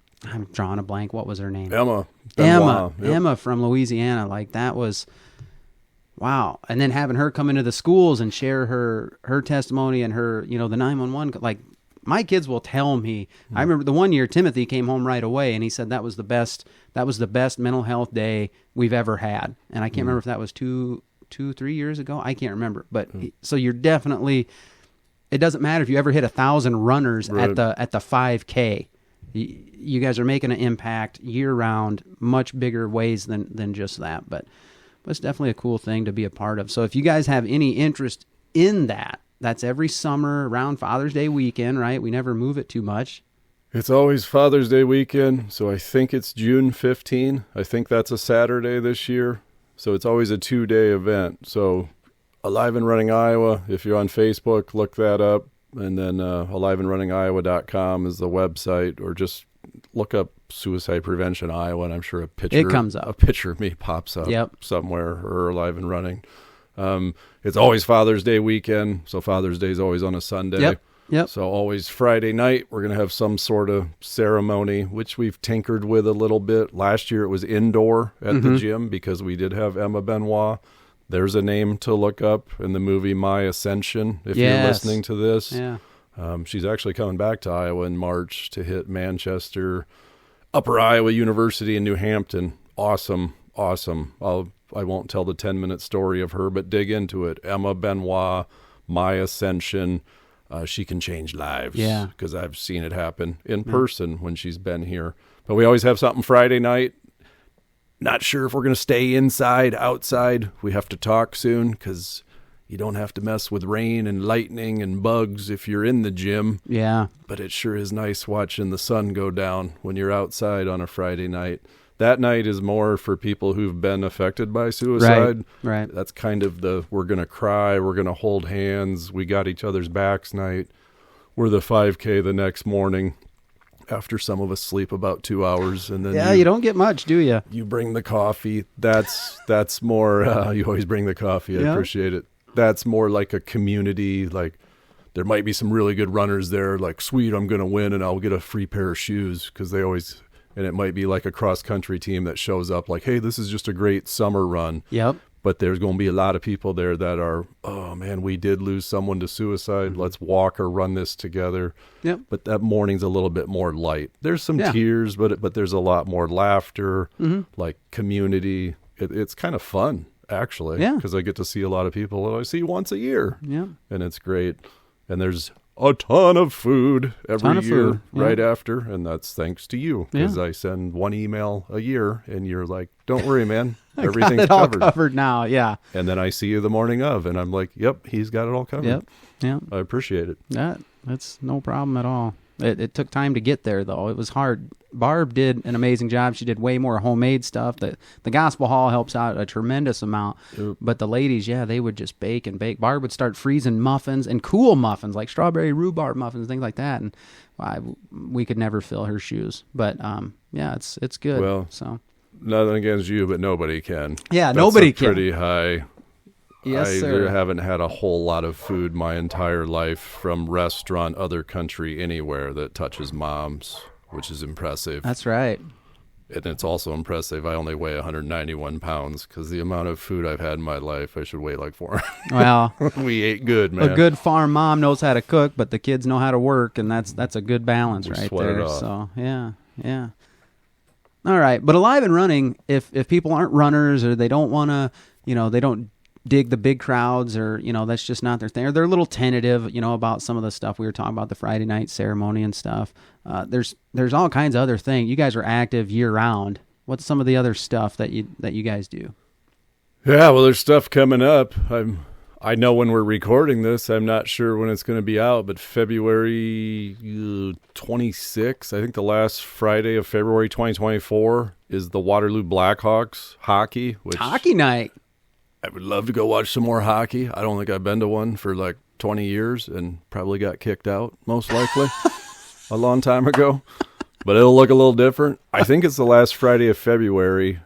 drawing a blank. What was her name? Emma. Yep. Emma from Louisiana. That was, wow. And then having her come into the schools and share her testimony and her, the 911, my kids will tell me. I remember the one year Timothy came home right away and he said that was the best mental health day we've ever had. And I can't remember if that was 3 years ago. I can't remember. But so you're definitely, it doesn't matter if you ever hit 1,000 runners at the 5K. You guys are making an impact year round, much bigger ways than just that. But it's definitely a cool thing to be a part of. So if you guys have any interest in that, that's every summer around Father's Day weekend, right? We never move it too much. It's always Father's Day weekend, so I think it's June 15. I think that's a Saturday this year. So it's always a 2-day event. So Alive and Running Iowa, if you're on Facebook, look that up. And then aliveandrunningiowa.com is the website, or just look up Suicide Prevention Iowa, and I'm sure it comes up. A picture of me pops up somewhere, or Alive and Running. It's always Father's Day weekend, so Father's Day is always on a Sunday. Yep. So always Friday night, we're going to have some sort of ceremony, which we've tinkered with a little bit. Last year it was indoor at the gym because we did have Emma Benoit. There's a name to look up in the movie My Ascension, if you're listening to this. Yeah. She's actually coming back to Iowa in March to hit Manchester, Upper Iowa University in New Hampton. Awesome. I won't tell the 10-minute story of her, but dig into it. Emma Benoit, My Ascension. She can change lives. Yeah. Because I've seen it happen in person when she's been here. But we always have something Friday night. Not sure if we're going to stay inside, outside. We have to talk soon because you don't have to mess with rain and lightning and bugs if you're in the gym. Yeah. But it sure is nice watching the sun go down when you're outside on a Friday night. That night is more for people who've been affected by suicide. Right. That's kind of the we're going to cry, we're going to hold hands, we got each other's backs night. We're the 5K the next morning after some of us sleep about 2 hours. And then you don't get much, do you? You bring the coffee. That's more, you always bring the coffee. I appreciate it. That's more like a community, like there might be some really good runners there, like, sweet, I'm going to win and I'll get a free pair of shoes because they always... And it might be like a cross-country team that shows up like, hey, this is just a great summer run. Yep. But there's going to be a lot of people there that are, oh, man, we did lose someone to suicide. Let's walk or run this together. Yep. But that morning's a little bit more light. There's some tears, but there's a lot more laughter, like community. It's kind of fun, actually, because I get to see a lot of people that I see once a year. Yeah. And it's great. And there's a ton of food every year right after, and that's thanks to you because I send one email a year and you're like, don't worry, man, everything's all covered. Covered now. And then I see you the morning of and I'm like, yep, he's got it all covered. Yep. I appreciate it. That's no problem at all. It took time to get there though. It was hard Barb did an amazing job. She did way more homemade stuff. The Gospel Hall helps out a tremendous amount. Yep. But the ladies, they would just bake and bake. Barb would start freezing muffins and cool muffins, like strawberry rhubarb muffins, things like that. And we could never fill her shoes. But it's good. Well, so nothing against you, but nobody can. Yeah, That's nobody a can. Pretty high. Yes, I sir. haven't had a whole lot of food my entire life from restaurant, other country, anywhere that touches mom's, which is impressive. That's right. And it's also impressive. I only weigh 191 pounds because the amount of food I've had in my life, I should weigh like 4. Well, We ate good, man. a good farm mom knows how to cook, but the kids know how to work, and that's a good balance We right sweat it there. off. So yeah. All right, but Alive and Running, if people aren't runners or they don't want to, they don't dig the big crowds, or that's just not their thing, or they're a little tentative, about some of the stuff we were talking about, the Friday night ceremony and stuff. There's all kinds of other things. You guys are active year round. What's some of the other stuff that you guys do? Yeah, well, there's stuff coming up. I know when we're recording this. I'm not sure when it's going to be out, but February 26th, I think the last Friday of February 2024, is the Waterloo Blackhawks hockey. Which Hockey night. I would love to go watch some more hockey. I don't think I've been to one for like 20 years and probably got kicked out, most likely, a long time ago. But it'll look a little different. I think it's the last Friday of February.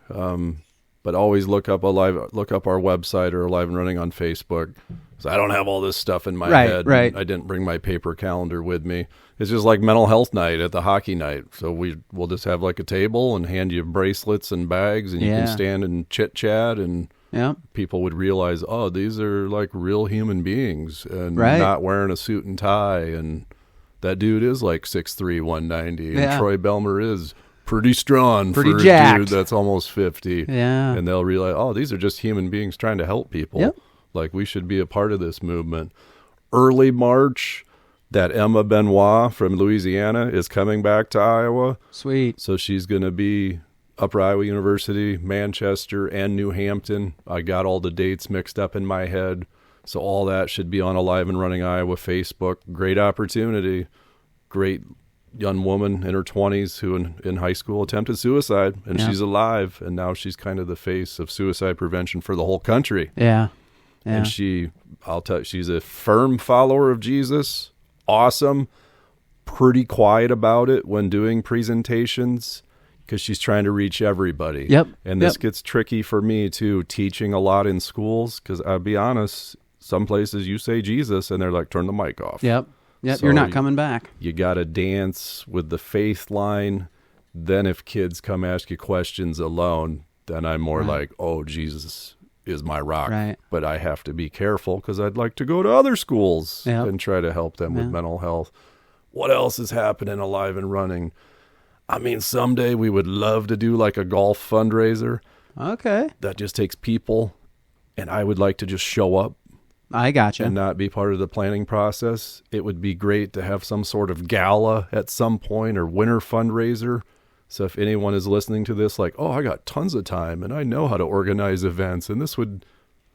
But always look up our website or Alive and Running on Facebook. So I don't have all this stuff in my head. Right. I didn't bring my paper calendar with me. It's just like mental health night at the hockey night. So we'll just have like a table and hand you bracelets and bags, and you can stand and chit chat, and people would realize, oh, these are like real human beings, and not wearing a suit and tie. And that dude is like 6'3", 190, and Troy Belmar is pretty strong, pretty for jacked. a dude that's almost 50. Yeah. And they'll realize, oh, these are just human beings trying to help people. Yep. Like, we should be a part of this movement. Early March, that Emma Benoit from Louisiana is coming back to Iowa. Sweet. So she's going to be Upper Iowa University, Manchester, and New Hampton. I got all the dates mixed up in my head. So all that should be on Alive and Running Iowa Facebook. Great opportunity. Great young woman in her 20s who in high school attempted suicide, and she's alive, and now she's kind of the face of suicide prevention for the whole country. Yeah. And I'll tell you, she's a firm follower of Jesus. Awesome. Pretty quiet about it when doing presentations because she's trying to reach everybody. Yep. And this gets tricky for me too, teaching a lot in schools, because I'll be honest, some places you say Jesus and they're like, turn the mic off. Yep. So You're not coming back. You got to dance with the faith line. Then if kids come ask you questions alone, then I'm more like, oh, Jesus is my rock. Right. But I have to be careful because I'd like to go to other schools and try to help them with mental health. What else is happening Alive and Running? I mean, someday we would love to do like a golf fundraiser. Okay. That just takes people, and I would like to just show up. I gotcha. And not be part of the planning process. It would be great to have some sort of gala at some point, or winter fundraiser. So if anyone is listening to this, like, oh, I got tons of time and I know how to organize events, and this would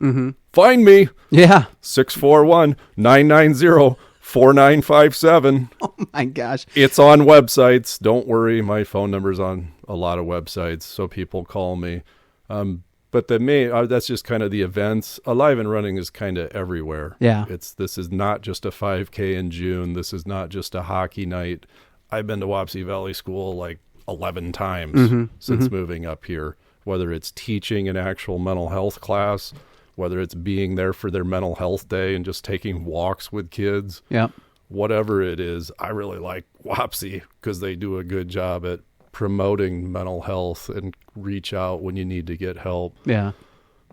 find me. Yeah. 641-990-4957. Oh my gosh. It's on websites. Don't worry. My phone number's on a lot of websites, so people call me. But the main, that's just kind of the events. Alive and Running is kind of everywhere. Yeah. This is not just a 5K in June. This is not just a hockey night. I've been to Wapsie Valley School like 11 times since moving up here, whether it's teaching an actual mental health class, whether it's being there for their mental health day and just taking walks with kids. Yep. Whatever it is, I really like Wapsie because they do a good job at promoting mental health and reach out when you need to get help. Yeah.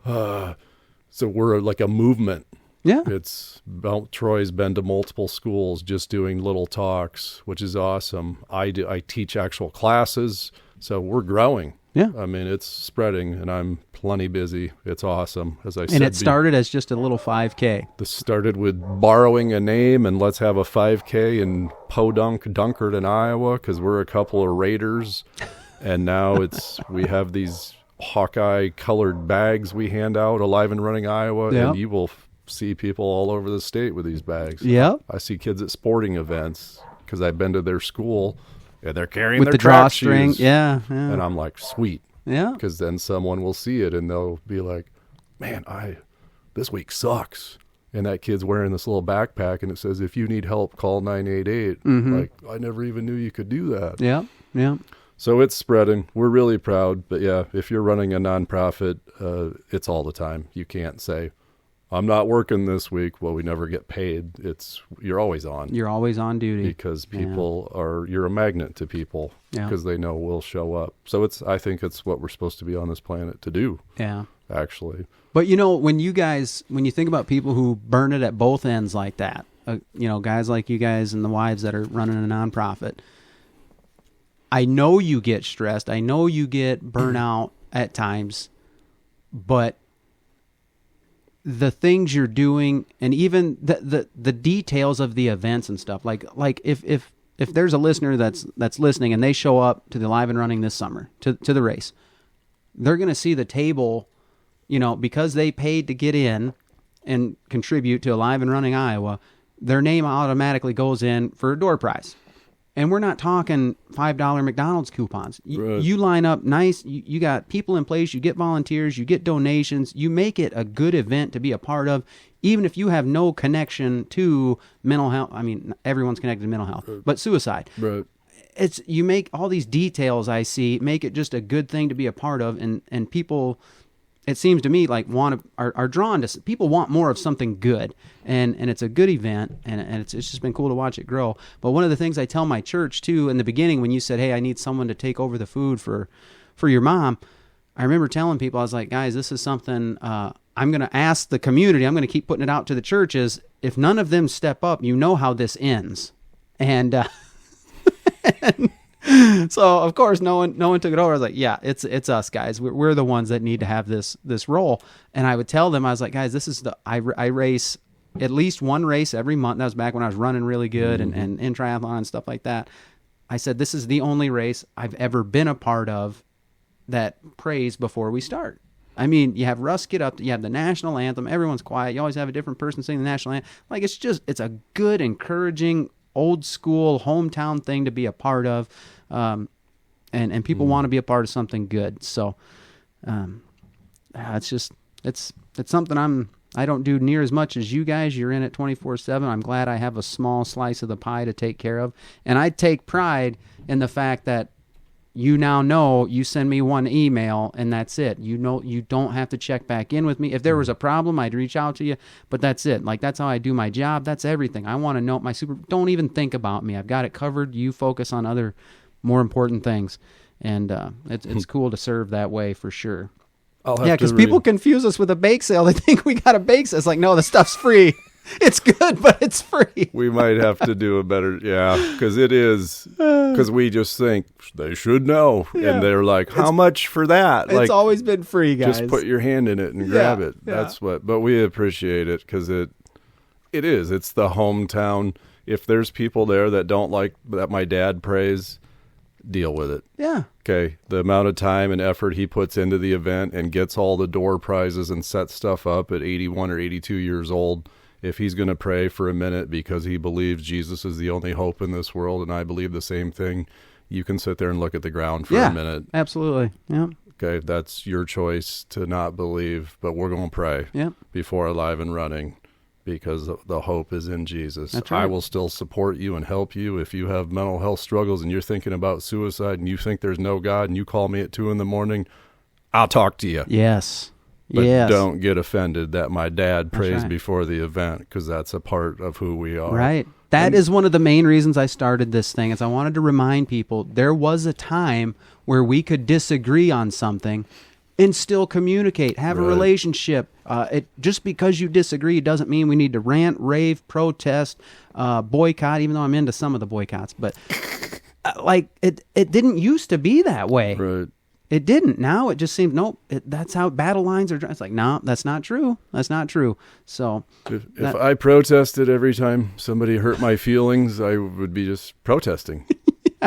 So we're like a movement. Yeah. Troy's been to multiple schools just doing little talks, which is awesome. I teach actual classes, so we're growing. Yeah. I mean, it's spreading, and I'm plenty busy. It's awesome, as I said. And it started as just a little 5K. This started with borrowing a name and let's have a 5K in Podunk, Dunkerton, Iowa, because we're a couple of Raiders. And now we have these Hawkeye-colored bags we hand out, Alive and Running Iowa, and you will see people all over the state with these bags. Yep. I see kids at sporting events because I've been to their school, and they're carrying with their the track drawstring. shoes. Yeah. And I'm like, sweet. Yeah. Because then someone will see it and they'll be like, man, this week sucks. And that kid's wearing this little backpack and it says, if you need help, call 988. Like, I never even knew you could do that. Yeah. Yeah. So it's spreading. We're really proud. But yeah, if you're running a nonprofit, it's all the time. You can't say, I'm not working this week. Well, we never get paid. You're always on. You're always on duty. Because you're a magnet to people because they know we'll show up. So I think it's what we're supposed to be on this planet to do. Yeah. Actually. But when you think about people who burn it at both ends like that, guys like you guys and the wives that are running a nonprofit, I know you get stressed. I know you get burnout at times, but the things you're doing and even the details of the events and stuff, like if there's a listener that's listening and they show up to the Live and Running this summer to the race, they're going to see the table, because they paid to get in and contribute to Live and Running Iowa, their name automatically goes in for a door prize. And we're not talking $5 McDonald's coupons. Right. You line up nice. You got people in place. You get volunteers. You get donations. You make it a good event to be a part of, even if you have no connection to mental health. I mean, everyone's connected to mental health, but suicide. Right. You make all these details I see, make it just a good thing to be a part of, and people, it seems to me like are drawn to. People want more of something good, and it's a good event, and it's just been cool to watch it grow. But one of the things I tell my church too in the beginning, when you said, "Hey, I need someone to take over the food for your mom," I remember telling people, I was like, "Guys, this is something I'm going to ask the community. I'm going to keep putting it out to the churches. If none of them step up, you know how this ends." And so of course no one took it over. I was like, yeah, it's us guys. We're the ones that need to have this role. And I would tell them, I was like, guys, this is I race at least one race every month. That was back when I was running really good and in triathlon and stuff like that. I said, this is the only race I've ever been a part of that prays before we start. I mean, you have Russ get up, you have the national anthem, everyone's quiet. You always have a different person singing the national anthem. Like, it's a good, encouraging, old school hometown thing to be a part of, and people want to be a part of something good. So it's something I don't do near as much as you guys. You're in it 24/7. I'm glad I have a small slice of the pie to take care of, and I take pride in the fact that you now know you send me one email and that's it. You don't have to check back in with me. If there was a problem, I'd reach out to you, but that's it. Like, that's how I do my job. That's everything. I want to know don't even think about me. I've got it covered. You focus on other more important things. And it's cool to serve that way for sure. Yeah, because people confuse us with a bake sale. They think we got a bake sale. It's like, no, the stuff's free. It's good, but it's free. We might have to do a better, because it is, because we just think they should know. Yeah. And they're like, how much for that? It's always been free, guys. Just put your hand in it and grab it. Yeah. That's but we appreciate it because it's the hometown. If there's people there that don't like that my dad prays, deal with it. Yeah. Okay. The amount of time and effort he puts into the event and gets all the door prizes and sets stuff up at 81 or 82 years old. If he's going to pray for a minute because he believes Jesus is the only hope in this world, and I believe the same thing, you can sit there and look at the ground for a minute. Absolutely. Yeah. Okay, that's your choice to not believe, but we're going to pray before Live and Running because the hope is in Jesus. That's right. I will still support you and help you if you have mental health struggles and you're thinking about suicide and you think there's no God and you call me at 2 a.m, I'll talk to you. Yes. But don't get offended that my dad prays before the event because that's a part of who we are. Right. That is one of the main reasons I started this thing is I wanted to remind people there was a time where we could disagree on something and still communicate, have a relationship. Just because you disagree doesn't mean we need to rant, rave, protest, boycott, even though I'm into some of the boycotts. But it didn't used to be that way. Right. It didn't. Now it just seems, that's how battle lines are. It's like, no, that's not true. That's not true. So if I protested every time somebody hurt my feelings, I would be just protesting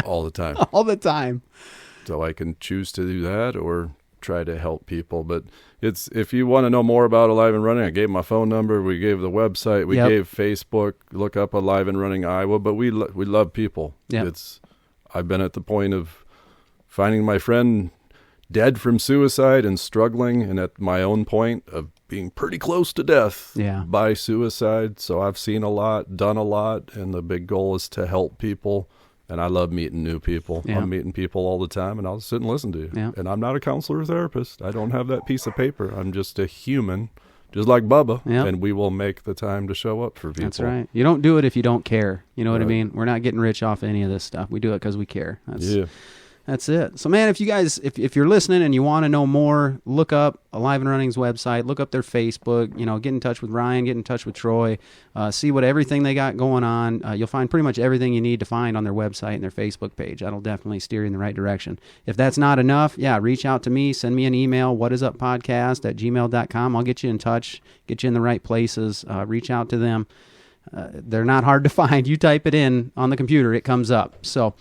all the time. All the time. So I can choose to do that or try to help people. But if you want to know more about Alive and Running, I gave my phone number. We gave the website. We gave Facebook. Look up Alive and Running Iowa. But we love people. Yep. I've been at the point of finding my friend dead from suicide and struggling, and at my own point of being pretty close to death by suicide. So I've seen a lot, done a lot, and the big goal is to help people. And I love meeting new people. I'm meeting people all the time, and I'll sit and listen to you. And I'm not a counselor or therapist. I don't have that piece of paper. I'm just a human, just like Bubba, and we will make the time to show up for people. That's right. You don't do it if you don't care. You know what I mean? We're not getting rich off any of this stuff. We do it because we care. That's it. So, man, if you guys, if you're listening and you want to know more, look up Alive and Running's website, look up their Facebook, get in touch with Ryan, get in touch with Troy, see what everything they got going on. You'll find pretty much everything you need to find on their website and their Facebook page. That'll definitely steer you in the right direction. If that's not enough, reach out to me, send me an email, whatisuppodcast@gmail.com. I'll get you in touch, get you in the right places, reach out to them. They're not hard to find. You type it in on the computer, it comes up. So,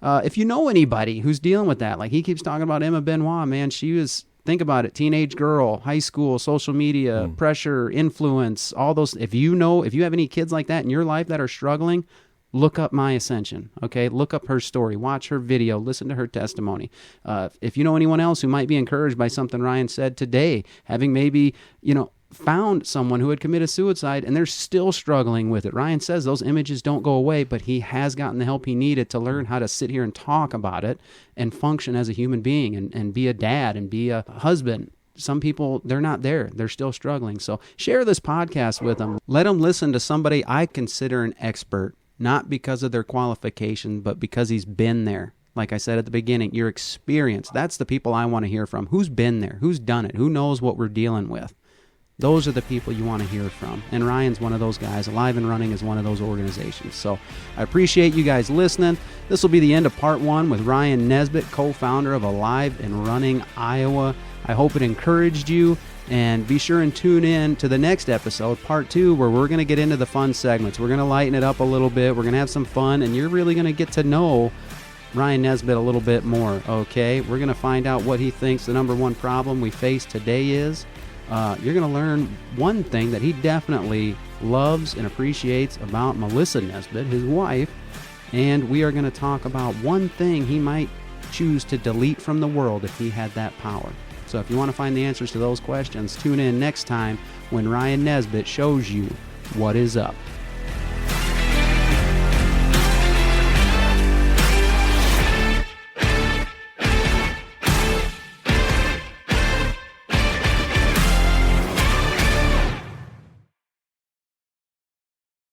if you know anybody who's dealing with that, like he keeps talking about Emma Benoit, man, she was, think about it, teenage girl, high school, social media, pressure, influence, all those. If you have any kids like that in your life that are struggling, look up My Ascension, okay? Look up her story, watch her video, listen to her testimony. If you know anyone else who might be encouraged by something Ryan said today, having maybe, found someone who had committed suicide and they're still struggling with it. Ryan says those images don't go away, but he has gotten the help he needed to learn how to sit here and talk about it and function as a human being and be a dad and be a husband. Some people, they're not there. They're still struggling. So share this podcast with them. Let them listen to somebody I consider an expert, not because of their qualification, but because he's been there. Like I said at the beginning, your experience, that's the people I want to hear from. Who's been there? Who's done it? Who knows what we're dealing with? Those are the people you want to hear from. And Ryan's one of those guys. Alive and Running is one of those organizations. So I appreciate you guys listening. This will be the end of part 1 with Ryan Nesbit, co-founder of Alive and Running Iowa. I hope it encouraged you. And be sure and tune in to the next episode, part 2, where we're going to get into the fun segments. We're going to lighten it up a little bit. We're going to have some fun. And you're really going to get to know Ryan Nesbit a little bit more, okay? We're going to find out what he thinks the number one problem we face today is. You're going to learn one thing that he definitely loves and appreciates about Melissa Nesbit, his wife, and we are going to talk about one thing he might choose to delete from the world if he had that power. So if you want to find the answers to those questions, tune in next time when Ryan Nesbit shows you what is up.